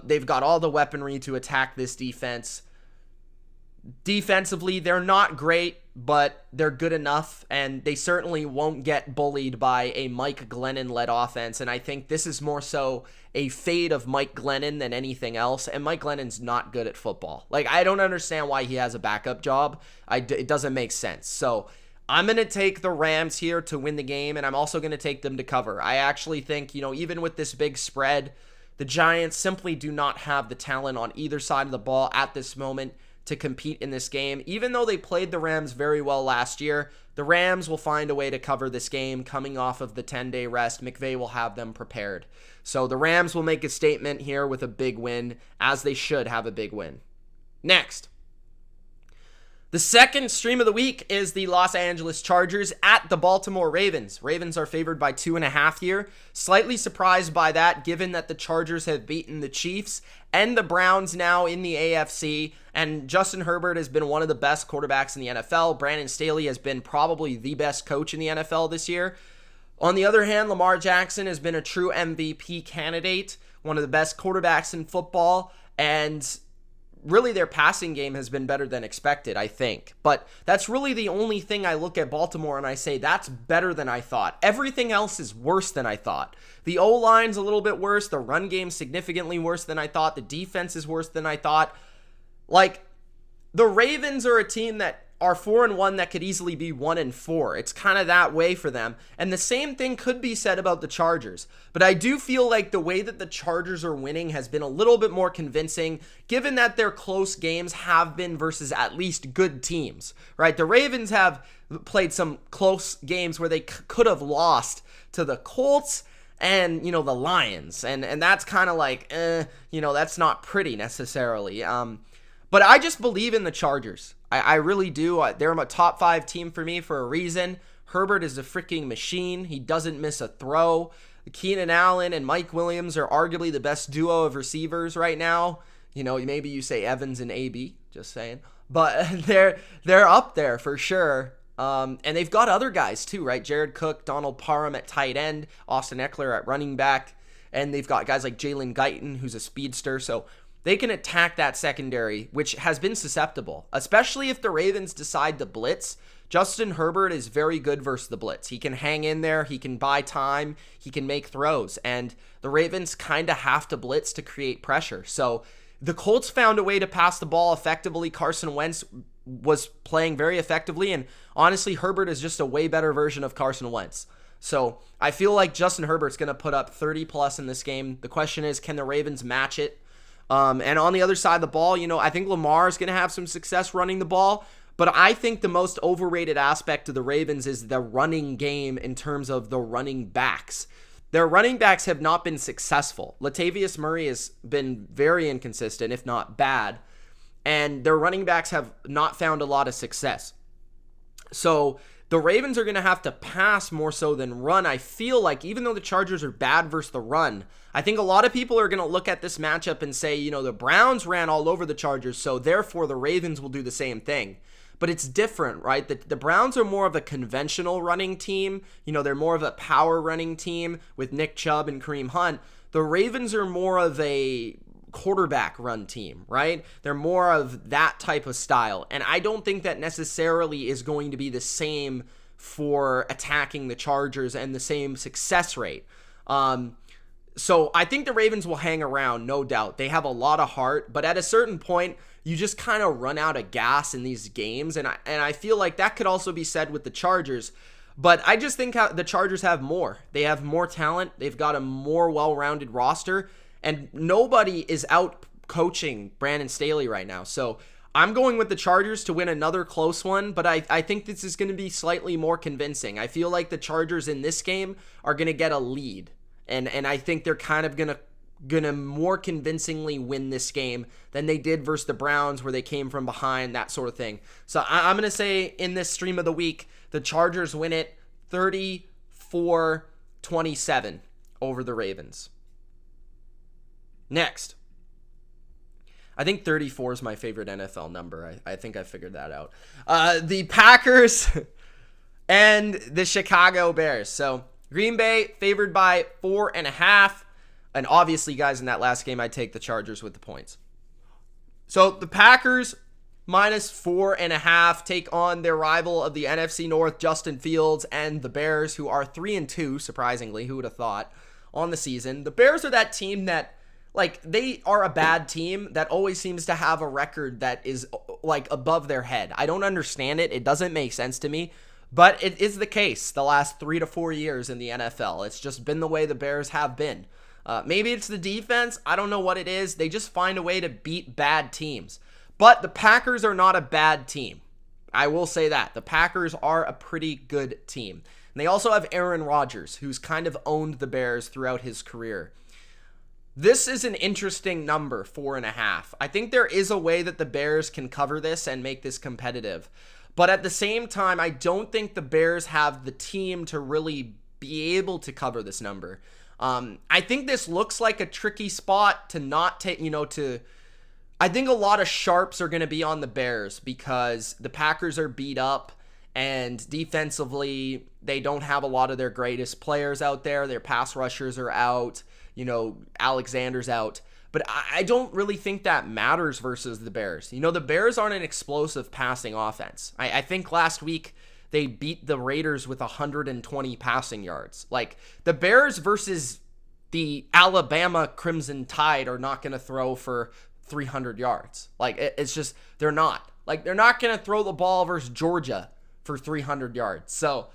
They've got all the weaponry to attack this defense. Defensively, they're not great, but they're good enough, and they certainly won't get bullied by a Mike Glennon-led offense, and I think this is more so a fade of Mike Glennon than anything else, and Mike Glennon's not good at football. Like, I don't understand why he has a backup job. It doesn't make sense. So I'm going to take the Rams here to win the game, and I'm also going to take them to cover. I actually think, you know, even with this big spread, the Giants simply do not have the talent on either side of the ball at this moment to compete in this game. Even though they played the Rams very well last year, the Rams will find a way to cover this game coming off of the 10-day rest. McVay will have them prepared. So the Rams will make a statement here with a big win, as they should have a big win. Next, the second stream of the week is the Los Angeles Chargers at the Baltimore Ravens. Ravens are favored by 2.5 here. Slightly surprised by that, given that the Chargers have beaten the Chiefs and the Browns now in the AFC. And Justin Herbert has been one of the best quarterbacks in the NFL. Brandon Staley has been probably the best coach in the NFL this year. On the other hand, Lamar Jackson has been a true MVP candidate, one of the best quarterbacks in football, and really their passing game has been better than expected, I think. But that's really the only thing I look at Baltimore and I say, that's better than I thought. Everything else is worse than I thought. The O-line's a little bit worse. The run game's significantly worse than I thought. The defense is worse than I thought. Like, the Ravens are a team that are 4-1 that could easily be 1-4. It's kind of that way for them. And the same thing could be said about the Chargers. But I do feel like the way that the Chargers are winning has been a little bit more convincing, given that their close games have been versus at least good teams, right? The Ravens have played some close games where they could have lost to the Colts and, you know, the Lions. And that's kind of like, you know, that's not pretty necessarily. But I just believe in the Chargers. I really do. They're a top 5 team for me for a reason. Herbert is a freaking machine. He doesn't miss a throw. Keenan Allen and Mike Williams are arguably the best duo of receivers right now. You know, maybe you say Evans and AB, just saying. But they're up there for sure. And they've got other guys too, right? Jared Cook, Donald Parham at tight end, Austin Eckler at running back. And they've got guys like Jalen Guyton, who's a speedster. So they can attack that secondary, which has been susceptible, especially if the Ravens decide to blitz. Justin Herbert is very good versus the blitz. He can hang in there. He can buy time. He can make throws. And the Ravens kind of have to blitz to create pressure. So the Colts found a way to pass the ball effectively. Carson Wentz was playing very effectively. And honestly, Herbert is just a way better version of Carson Wentz. So I feel like Justin Herbert's going to put up 30 plus in this game. The question is, can the Ravens match it? And on the other side of the ball, I think Lamar is going to have some success running the ball. But I think the most overrated aspect of the Ravens is the running game in terms of the running backs. Their running backs have not been successful. Latavius Murray has been very inconsistent, if not bad. And their running backs have not found a lot of success. So the Ravens are going to have to pass more so than run. I feel like even though the Chargers are bad versus the run, I think a lot of people are going to look at this matchup and say, the Browns ran all over the Chargers, so therefore the Ravens will do the same thing. But it's different, right? The Browns are more of a conventional running team. They're more of a power running team with Nick Chubb and Kareem Hunt. The Ravens are more of a quarterback run team, right? They're more of that type of style. And I don't think that necessarily is going to be the same for attacking the Chargers and the same success rate. So I think the Ravens will hang around, no doubt. They have a lot of heart, but at a certain point, you just kind of run out of gas in these games. And I feel like that could also be said with the Chargers. But I just think the Chargers have more. They have more talent. They've got a more well-rounded roster. And nobody is out coaching Brandon Staley right now. So I'm going with the Chargers to win another close one. But I think this is going to be slightly more convincing. I feel like the Chargers in this game are going to get a lead. And I think they're kind of gonna more convincingly win this game than they did versus the Browns, where they came from behind, that sort of thing. So I'm gonna say in this stream of the week, the Chargers win it 34-27 over the Ravens. Next, I think 34 is my favorite NFL number. I think I figured that out. The Packers and the Chicago Bears. So Green Bay favored by 4.5. And obviously, guys, in that last game, I'd take the Chargers with the points. So the Packers minus 4.5 take on their rival of the NFC North, Justin Fields, and the Bears, who are 3-2, surprisingly. Who would have thought, on the season. The Bears are that team that, they are a bad team that always seems to have a record that is, above their head. I don't understand it. It doesn't make sense to me. But it is the case the last 3 to 4 years in the NFL. It's just been the way the Bears have been. Maybe it's the defense. I don't know what it is. They just find a way to beat bad teams. But the Packers are not a bad team. I will say that. The Packers are a pretty good team. And they also have Aaron Rodgers, who's kind of owned the Bears throughout his career. This is an interesting number, 4.5. I think there is a way that the Bears can cover this and make this competitive. But at the same time, I don't think the Bears have the team to really be able to cover this number. I think this looks like a tricky spot to not take, I think a lot of sharps are going to be on the Bears because the Packers are beat up and defensively they don't have a lot of their greatest players out there. Their pass rushers are out, Alexander's out. But I don't really think that matters versus the Bears. The Bears aren't an explosive passing offense. I think last week they beat the Raiders with 120 passing yards. The Bears versus the Alabama Crimson Tide are not going to throw for 300 yards. It's just, they're not. They're not going to throw the ball versus Georgia for 300 yards. So,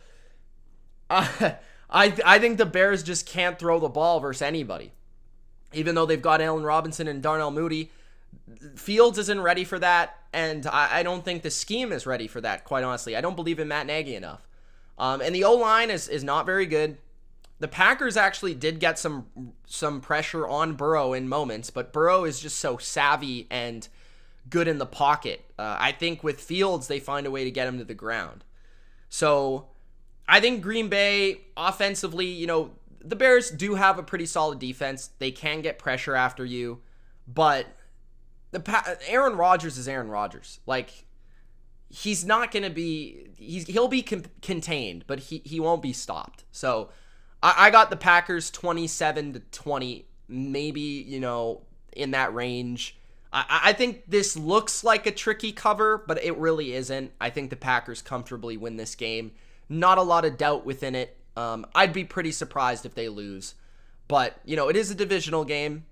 I think the Bears just can't throw the ball versus anybody. Even though they've got Allen Robinson and Darnell Mooney, Fields isn't ready for that, and I don't think the scheme is ready for that, quite honestly. I don't believe in Matt Nagy enough. And the O-line is not very good. The Packers actually did get some pressure on Burrow in moments, but Burrow is just so savvy and good in the pocket. I think with Fields, they find a way to get him to the ground. So I think Green Bay, offensively, the Bears do have a pretty solid defense. They can get pressure after you, but Aaron Rodgers is Aaron Rodgers. He's not going to be, he'll be contained, but he won't be stopped. So I got the Packers 27-20, maybe, in that range. I think this looks like a tricky cover, but it really isn't. I think the Packers comfortably win this game. Not a lot of doubt within it. I'd be pretty surprised if they lose. But, it is a divisional game.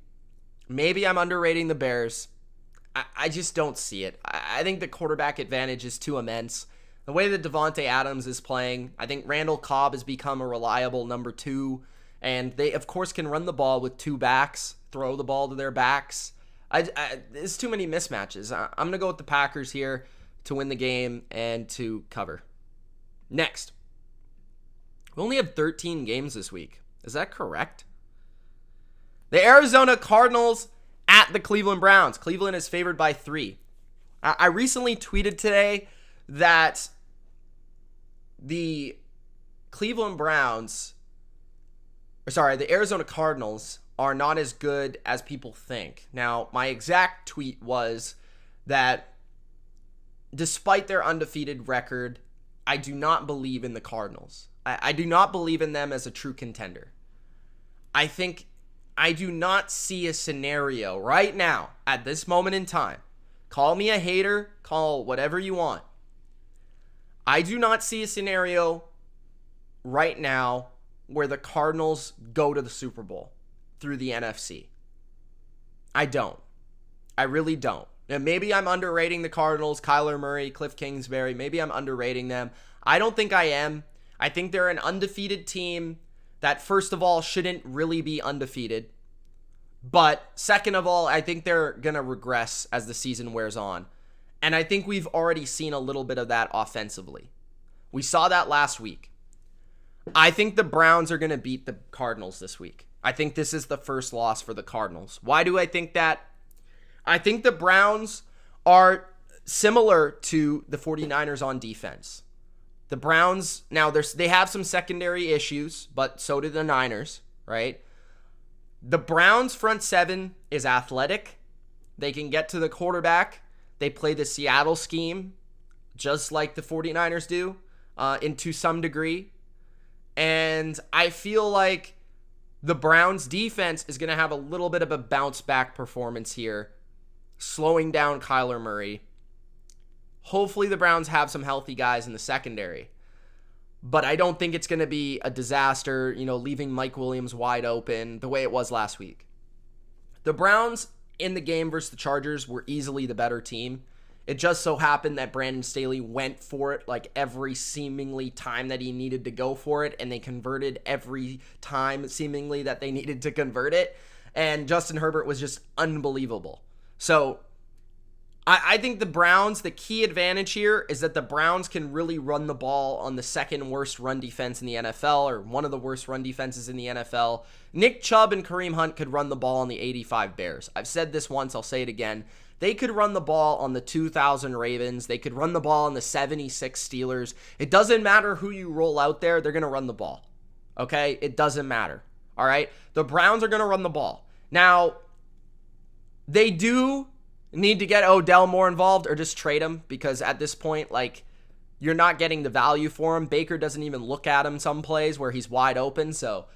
Maybe I'm underrating the Bears. I just don't see it. I think the quarterback advantage is too immense. The way that Devontae Adams is playing, I think Randall Cobb has become a reliable number 2. And they, of course, can run the ball with 2 backs, throw the ball to their backs. There's too many mismatches. I'm going to go with the Packers here to win the game and to cover. Next. We only have 13 games this week. Is that correct? The Arizona Cardinals at the Cleveland Browns. Cleveland is favored by 3. I recently tweeted today that the Arizona Cardinals are not as good as people think. Now, my exact tweet was that despite their undefeated record, I do not believe in the Cardinals. I do not believe in them as a true contender. I do not see a scenario right now, at this moment in time. Call me a hater, call whatever you want. I do not see a scenario right now where the Cardinals go to the Super Bowl through the NFC. I don't. I really don't. And maybe I'm underrating the Cardinals, Kyler Murray, Cliff Kingsbury. Maybe I'm underrating them. I don't think I am. I think they're an undefeated team that, first of all, shouldn't really be undefeated. But second of all, I think they're going to regress as the season wears on. And I think we've already seen a little bit of that offensively. We saw that last week. I think the Browns are going to beat the Cardinals this week. I think this is the first loss for the Cardinals. Why do I think that? I think the Browns are similar to the 49ers on defense. The Browns, now they have some secondary issues, but so do the Niners, right? The Browns front seven is athletic. They can get to the quarterback. They play the Seattle scheme, just like the 49ers do, to some degree. And I feel like the Browns defense is going to have a little bit of a bounce back performance here, slowing down Kyler Murray. Hopefully the Browns have some healthy guys in the secondary. But I don't think it's going to be a disaster, leaving Mike Williams wide open the way it was last week. The Browns in the game versus the Chargers were easily the better team. It just so happened that Brandon Staley went for it like every seemingly time that he needed to go for it, and they converted every time seemingly that they needed to convert it. And Justin Herbert was just unbelievable. So I think the Browns, the key advantage here is that the Browns can really run the ball on the second worst run defense in the NFL, or one of the worst run defenses in the NFL. Nick Chubb and Kareem Hunt could run the ball on the 85 Bears. I've said this once, I'll say it again. They could run the ball on the 2000 Ravens. They could run the ball on the 76 Steelers. It doesn't matter who you roll out there, they're going to run the ball. Okay? It doesn't matter. All right? The Browns are going to run the ball. Now, they do need to get Odell more involved or just trade him, because at this point, you're not getting the value for him. Baker doesn't even look at him some plays where he's wide open, so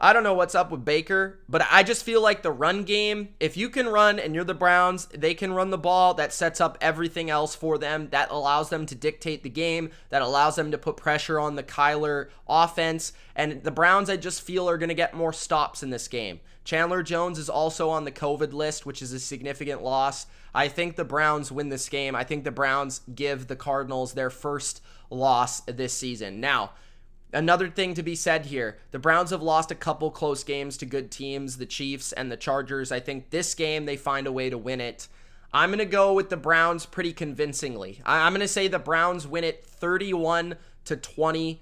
I don't know what's up with Baker, but I just feel like the run game, if you can run and you're the Browns, they can run the ball. That sets up everything else for them. That allows them to dictate the game. That allows them to put pressure on the Kyler offense. And the Browns, I just feel, are going to get more stops in this game. Chandler Jones is also on the COVID list, which is a significant loss. I think the Browns win this game. I think the Browns give the Cardinals their first loss this season. Now, another thing to be said here, the Browns have lost a couple close games to good teams, the Chiefs and the Chargers. I think this game they find a way to win it. I'm going to go with the Browns pretty convincingly. I'm going to say the Browns win it 31-20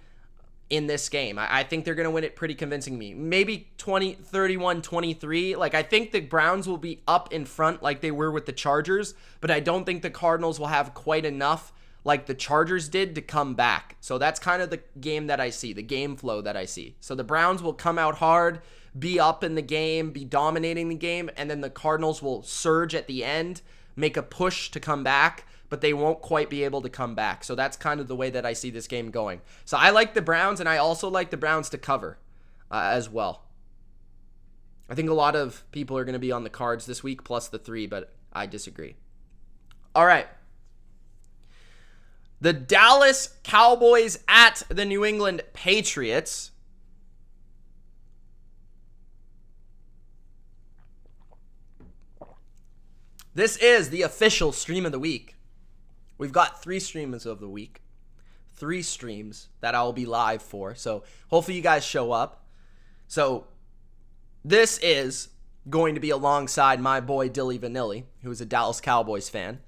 in this game. I think they're going to win it pretty convincingly. Maybe 31-23. I think the Browns will be up in front like they were with the Chargers, but I don't think the Cardinals will have quite enough like the Chargers did to come back. So that's kind of the game that I see, the game flow that I see. So the Browns will come out hard, be up in the game, be dominating the game, and then the Cardinals will surge at the end, make a push to come back, but they won't quite be able to come back. So that's kind of the way that I see this game going. So I like the Browns, and I also like the Browns to cover as well. I think a lot of people are going to be on the Cards this week, plus the 3, but I disagree. All right. The Dallas Cowboys at the New England Patriots. This is the official stream of the week. We've got 3 streams of the week. 3 streams that I'll be live for. So hopefully you guys show up. So this is going to be alongside my boy Dilly Vanilli, who is a Dallas Cowboys fan.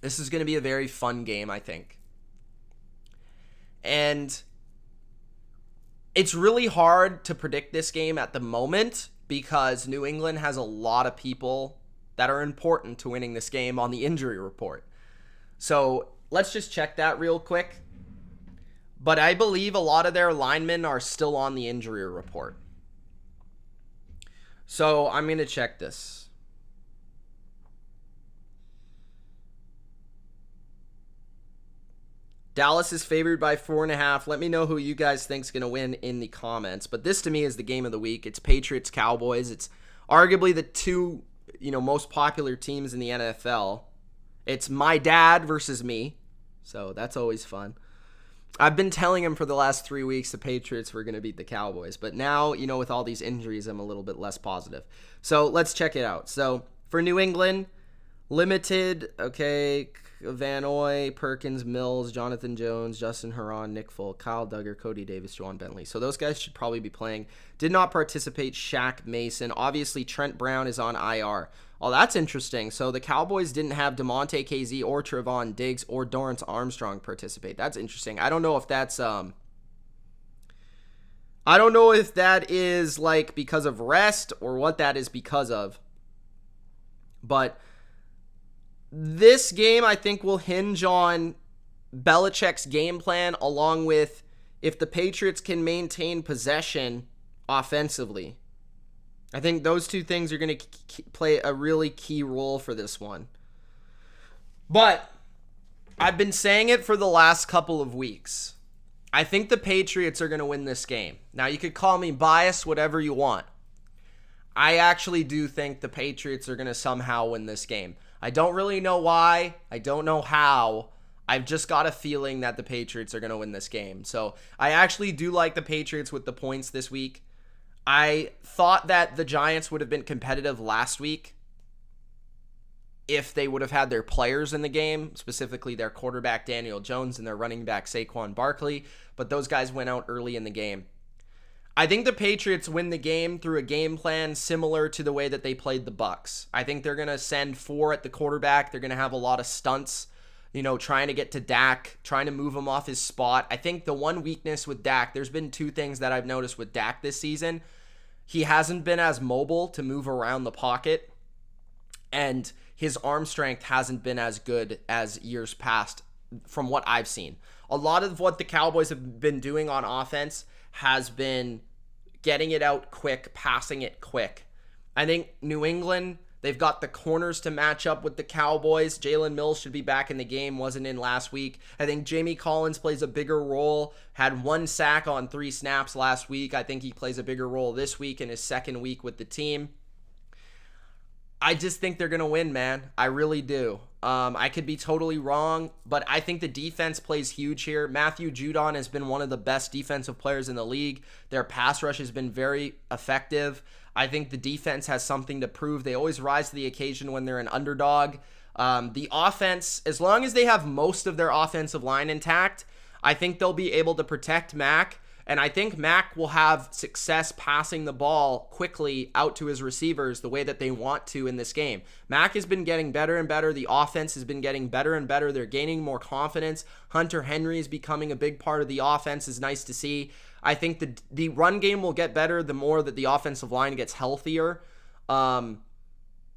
This is going to be a very fun game, I think. And it's really hard to predict this game at the moment because New England has a lot of people that are important to winning this game on the injury report. So let's just check that real quick. But I believe a lot of their linemen are still on the injury report. So I'm going to check this. Dallas is favored by 4.5. Let me know who you guys think is going to win in the comments. But this to me is the game of the week. It's Patriots Cowboys. It's arguably the 2, most popular teams in the NFL. It's my dad versus me. So that's always fun. I've been telling him for the last 3 weeks the Patriots were going to beat the Cowboys. But now, with all these injuries, I'm a little bit less positive. So let's check it out. So for New England, limited, okay, Van Oy, Perkins, Mills, Jonathan Jones, Justin Herron, Nick Folk, Kyle Duggar, Cody Davis, Juwan Bentley. So those guys should probably be playing. Did not participate, Shaq Mason. Obviously, Trent Brown is on IR. Oh, that's interesting. So the Cowboys didn't have DeMonte KZ or Trevon Diggs or Dorrance Armstrong participate. That's interesting. I don't know if that's I don't know if that is like because of rest or what that is because of. But this game, I think, will hinge on Belichick's game plan, along with if the Patriots can maintain possession offensively. I think those 2 things are going to play a really key role for this one. But I've been saying it for the last couple of weeks. I think the Patriots are going to win this game. Now, you could call me biased, whatever you want. I actually do think the Patriots are going to somehow win this game. I don't really know why. I don't know how. I've just got a feeling that the Patriots are going to win this game. So I actually do like the Patriots with the points this week. I thought that the Giants would have been competitive last week if they would have had their players in the game, specifically their quarterback Daniel Jones and their running back Saquon Barkley, but those guys went out early in the game. I think the Patriots win the game through a game plan similar to the way that they played the Bucs. I think they're going to send 4 at the quarterback. They're going to have a lot of stunts, trying to get to Dak, trying to move him off his spot. I think the one weakness with Dak, there's been 2 things that I've noticed with Dak this season. He hasn't been as mobile to move around the pocket, and his arm strength hasn't been as good as years past from what I've seen. A lot of what the Cowboys have been doing on offense has been getting it out quick, passing it quick. I think New England, they've got the corners to match up with the Cowboys. Jalen Mills should be back in the game, wasn't in last week. I think Jamie Collins plays a bigger role, had 1 sack on 3 snaps last week. I think he plays a bigger role this week in his second week with the team. I just think they're going to win, man. I really do. I could be totally wrong, but I think the defense plays huge here. Matthew Judon has been one of the best defensive players in the league. Their pass rush has been very effective. I think the defense has something to prove. They always rise to the occasion when they're an underdog. The offense, as long as they have most of their offensive line intact, I think they'll be able to protect Mac. And I think Mac will have success passing the ball quickly out to his receivers the way that they want to in this game. Mac has been getting better and better. The offense has been getting better and better. They're gaining more confidence. Hunter Henry is becoming a big part of the offense. It's nice to see. I think the run game will get better the more that the offensive line gets healthier. But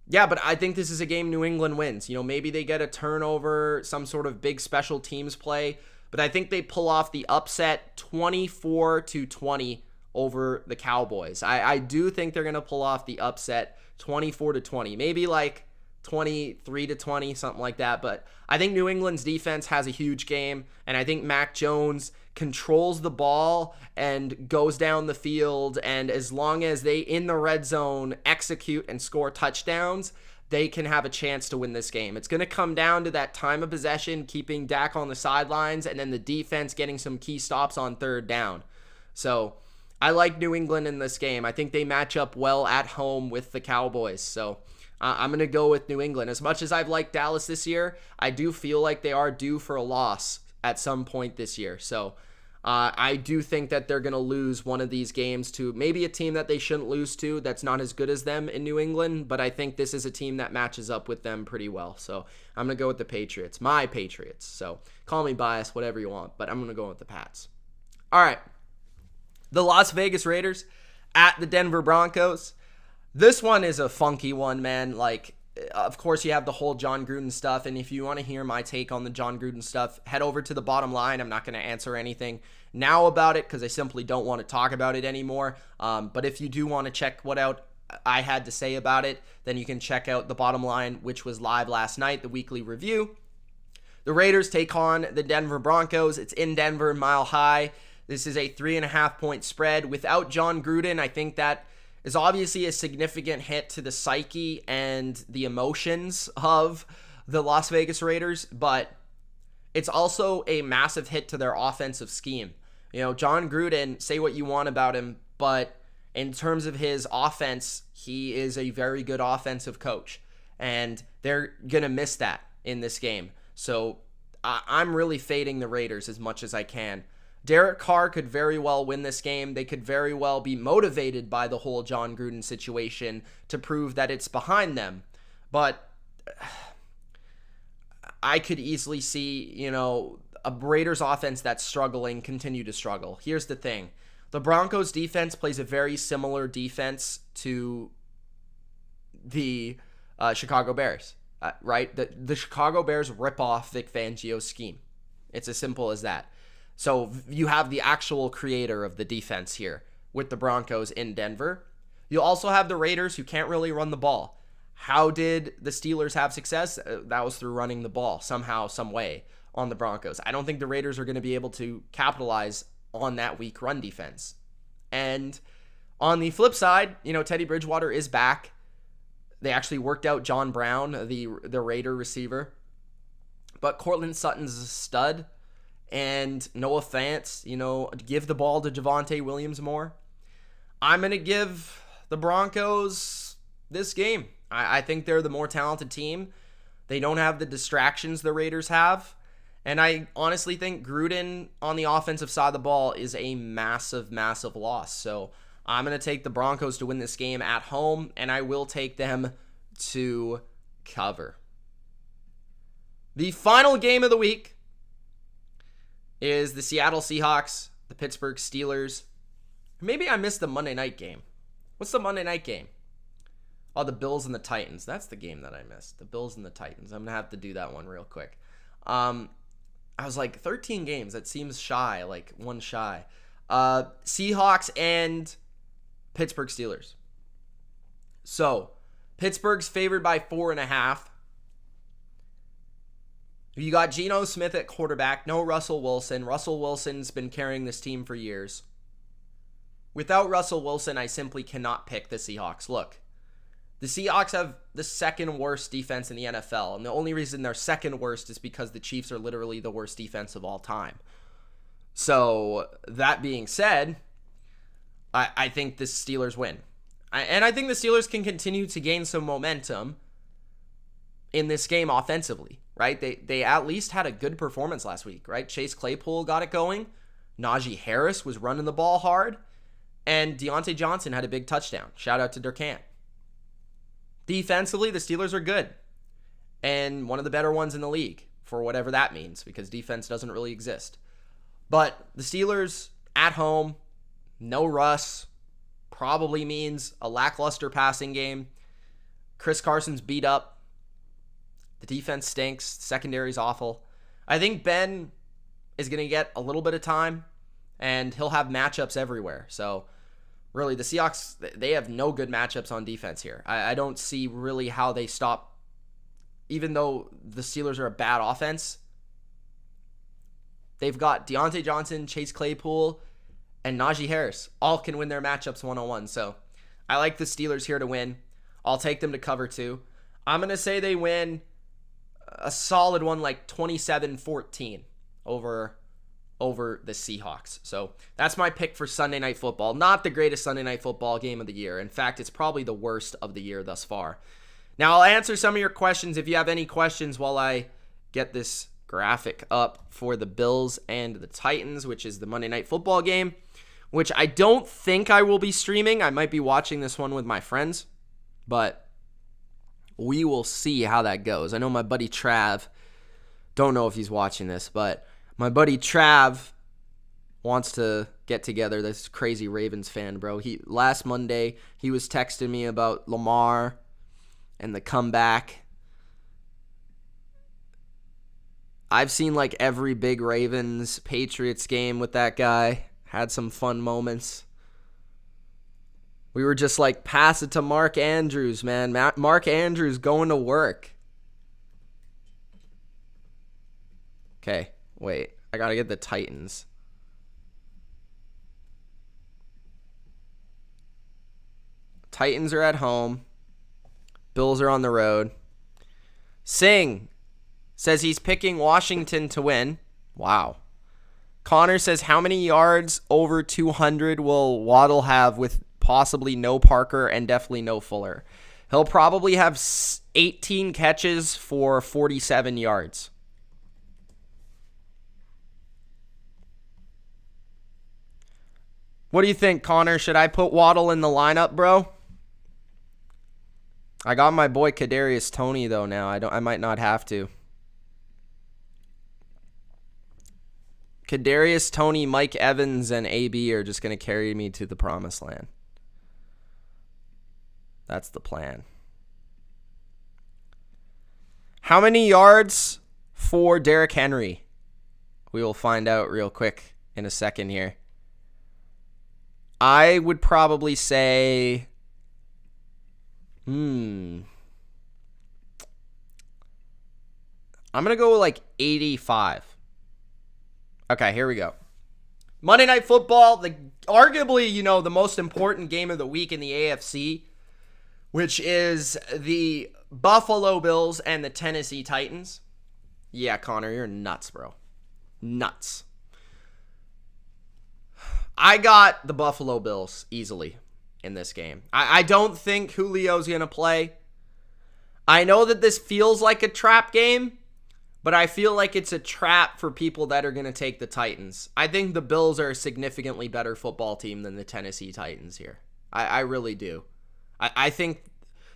I think this is a game New England wins. Maybe they get a turnover, some sort of big special teams play. But I think they pull off the upset 24-20 over the Cowboys. I do think they're going to pull off the upset 24-20. Maybe like 23-20, something like that. But I think New England's defense has a huge game. And I think Mac Jones controls the ball and goes down the field. And as long as they, in the red zone, execute and score touchdowns, they can have a chance to win this game. It's going to come down to that time of possession, keeping Dak on the sidelines, and then the defense getting some key stops on third down. So I like New England in this game. I think they match up well at home with the Cowboys. So I'm going to go with New England. As much as I've liked Dallas this year, I do feel like they are due for a loss at some point this year. So I do think that they're going to lose one of these games to maybe a team that they shouldn't lose to that's not as good as them in New England, but I think this is a team that matches up with them pretty well. So I'm going to go with the Patriots, my Patriots. So call me biased, whatever you want, but I'm going to go with the Pats. All right. The Las Vegas Raiders at the Denver Broncos. This one is a funky one, man. Like, of course, you have the whole John Gruden stuff, and if you want to hear my take on the John Gruden stuff, head over to the bottom line. I'm not going to answer anything now about it because I simply don't want to talk about it anymore. But if you do want to check what out I had to say about it, then you can check out the bottom line, which was live last night, the weekly review. The Raiders take on the Denver Broncos. It's in Denver, Mile High. This is a 3.5-point spread. Without John Gruden, I think that is obviously a significant hit to the psyche and the emotions of the Las Vegas Raiders, but it's also a massive hit to their offensive scheme. You know, John Gruden, say what you want about him, but in terms of his offense, he is a very good offensive coach, and they're going to miss that in this game. So I'm really fading the Raiders as much as I can. Derek Carr could very well win this game. They could very well be motivated by the whole John Gruden situation to prove that it's behind them. But I could easily see, you know, a Raiders offense that's struggling continue to struggle. Here's the thing. The Broncos defense plays a very similar defense to the Chicago Bears, right? The Chicago Bears rip off Vic Fangio's scheme. It's as simple as that. So you have the actual creator of the defense here with the Broncos in Denver. You also have the Raiders who can't really run the ball. How did the Steelers have success? That was through running the ball somehow, some way on the Broncos. I don't think the Raiders are going to be able to capitalize on that weak run defense. And on the flip side, you know, Teddy Bridgewater is back. They actually worked out John Brown, the Raider receiver. But Cortland Sutton's a stud. And Noah Fant, you know, give the ball to Javonte Williams more. I'm going to give the Broncos this game. I think they're the more talented team. They don't have the distractions the Raiders have. And I honestly think Gruden on the offensive side of the ball is a massive, massive loss. So I'm going to take the Broncos to win this game at home, and I will take them to cover. The final game of the week is the Seattle Seahawks, the Pittsburgh Steelers. Maybe I missed the Monday night game. What's the Monday night game? Oh, the Bills and the Titans. That's the game that I missed. The Bills and the Titans. I'm going to have to do that one real quick. I was like, 13 games. That seems shy, like one shy. Seahawks and Pittsburgh Steelers. So, Pittsburgh's favored by 4.5. You got Geno Smith at quarterback, no Russell Wilson. Russell Wilson's been carrying this team for years. Without Russell Wilson, I simply cannot pick the Seahawks. Look, the Seahawks have the second worst defense in the NFL, and the only reason they're second worst is because the Chiefs are literally the worst defense of all time. So, that being said, I think the Steelers win. And I think the Steelers can continue to gain some momentum in this game offensively, right? They at least had a good performance last week, right? Chase Claypool got it going. Najee Harris was running the ball hard. And Deontay Johnson had a big touchdown. Shout out to Durkant. Defensively, the Steelers are good. And one of the better ones in the league, for whatever that means, because defense doesn't really exist. But the Steelers at home, no Russ, probably means a lackluster passing game. Chris Carson's beat up. The defense stinks. Secondary's awful. I think Ben is going to get a little bit of time, and he'll have matchups everywhere. So, really, the Seahawks, they have no good matchups on defense here. I don't see really how they stop, even though the Steelers are a bad offense. They've got Deontay Johnson, Chase Claypool, and Najee Harris. All can win their matchups one-on-one. So, I like the Steelers here to win. I'll take them to cover 2. I'm going to say they win a solid one, like 27-14 over the Seahawks. So that's my pick for Sunday Night Football. Not the greatest Sunday Night Football game of the year. In fact, it's probably the worst of the year thus far. Now, I'll answer some of your questions if you have any questions while I get this graphic up for the Bills and the Titans, which is the Monday Night Football game, which I don't think I will be streaming. I might be watching this one with my friends, but we will see how that goes. I know my buddy Trav, don't know if he's watching this, but my buddy Trav wants to get together. This crazy Ravens fan, bro. Last Monday, he was texting me about Lamar and the comeback. I've seen like every big Ravens Patriots game with that guy. Had some fun moments. We were just like, pass it to Mark Andrews, man. Mark Andrews going to work. Okay, wait. I got to get the Titans. Titans are at home. Bills are on the road. Singh says he's picking Washington to win. Wow. Connor says, how many yards over 200 will Waddle have with possibly no Parker and definitely no Fuller? He'll probably have 18 catches for 47 yards. What do you think, Connor? Should I put Waddle in the lineup, bro? I got my boy Kadarius Toney though now. I might not have to. Kadarius Toney, Mike Evans, and AB are just going to carry me to the promised land. That's the plan. How many yards for Derrick Henry? We will find out real quick in a second here. I would probably say... I'm going to go like 85. Okay, here we go. Monday Night Football, arguably, the most important game of the week in the AFC, which is the Buffalo Bills and the Tennessee Titans. Yeah, Connor, you're nuts, bro. Nuts. I got the Buffalo Bills easily in this game. I don't think Julio's going to play. I know that this feels like a trap game, but I feel like it's a trap for people that are going to take the Titans. I think the Bills are a significantly better football team than the Tennessee Titans here. I really do. I think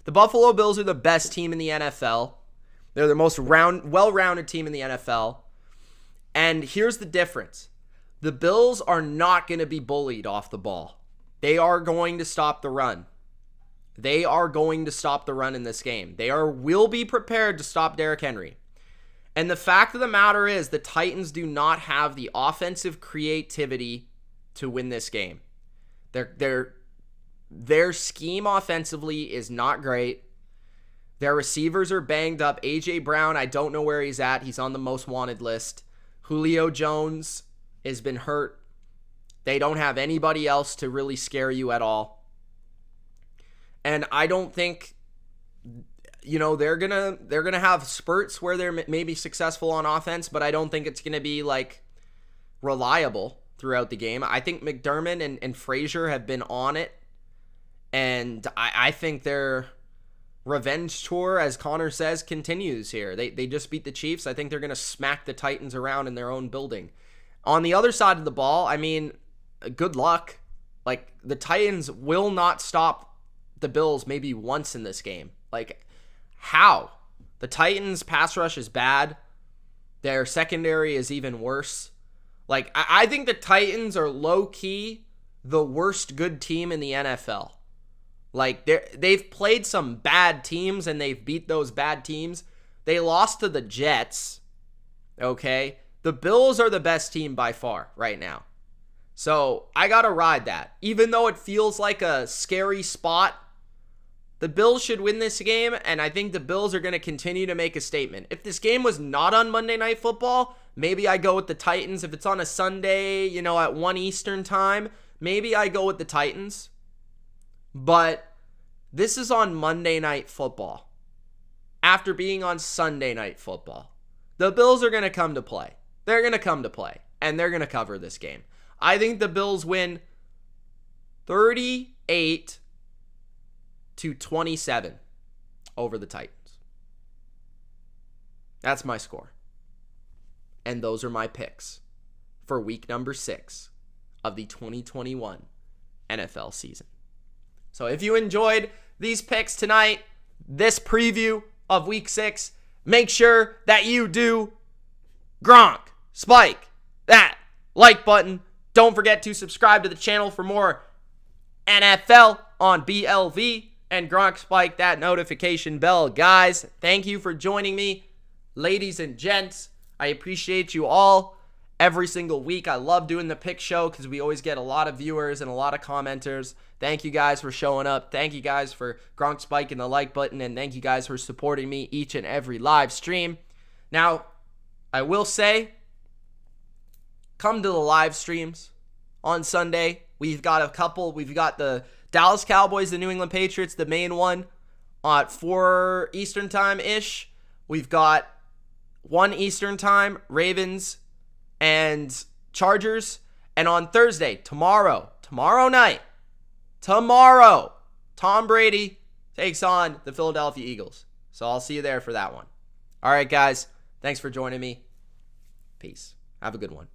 the Buffalo Bills are the best team in the NFL. They're the most well-rounded team in the NFL. And here's the difference. The Bills are not going to be bullied off the ball. They are going to stop the run. They are going to stop the run in this game. Will be prepared to stop Derrick Henry. And the fact of the matter is, the Titans do not have the offensive creativity to win this game. Their scheme offensively is not great. Their receivers are banged up. A.J. Brown, I don't know where he's at. He's on the most wanted list. Julio Jones has been hurt. They don't have anybody else to really scare you at all. And I don't think, they're gonna have spurts where they're maybe successful on offense, but I don't think it's gonna be like reliable throughout the game. I think McDermott and Frazier have been on it, and I think their revenge tour, as Connor says, continues here. They just beat the Chiefs. I think they're gonna smack the Titans around in their own building. On the other side of the ball, I mean, good luck. Like, the Titans will not stop the Bills maybe once in this game. Like, how? The Titans' pass rush is bad. Their secondary is even worse. Like, I think the Titans are low-key the worst good team in the NFL. Like, they've played some bad teams, and they've beat those bad teams. They lost to the Jets, okay? The Bills are the best team by far right now. So I got to ride that. Even though it feels like a scary spot, the Bills should win this game, and I think the Bills are going to continue to make a statement. If this game was not on Monday Night Football, maybe I go with the Titans. If it's on a Sunday, at 1 Eastern time, maybe I go with the Titans. But this is on Monday Night Football. after being on Sunday Night Football. The Bills are going to come to play. They're going to come to play, and they're going to cover this game. I think the Bills win 38-27 over the Titans. That's my score. And those are my picks for week number 6 of the 2021 NFL season. So if you enjoyed these picks tonight, this preview of week 6, make sure that you do Gronk, Spike, that like button. Don't forget to subscribe to the channel for more NFL on BLV, and Gronk, Spike that notification bell. Guys, thank you for joining me. Ladies and gents, I appreciate you all every single week. I love doing the pick show because we always get a lot of viewers and a lot of commenters. Thank you guys for showing up. Thank you guys for Gronk, Spike and the like button, and thank you guys for supporting me each and every live stream. Now, I will say, come to the live streams on Sunday. We've got a couple. We've got the Dallas Cowboys, the New England Patriots, the main one at 4 Eastern time-ish. We've got 1 Eastern time, Ravens and Chargers. And on Thursday, tomorrow night, Tom Brady takes on the Philadelphia Eagles. So I'll see you there for that one. All right, guys. Thanks for joining me. Peace. Have a good one.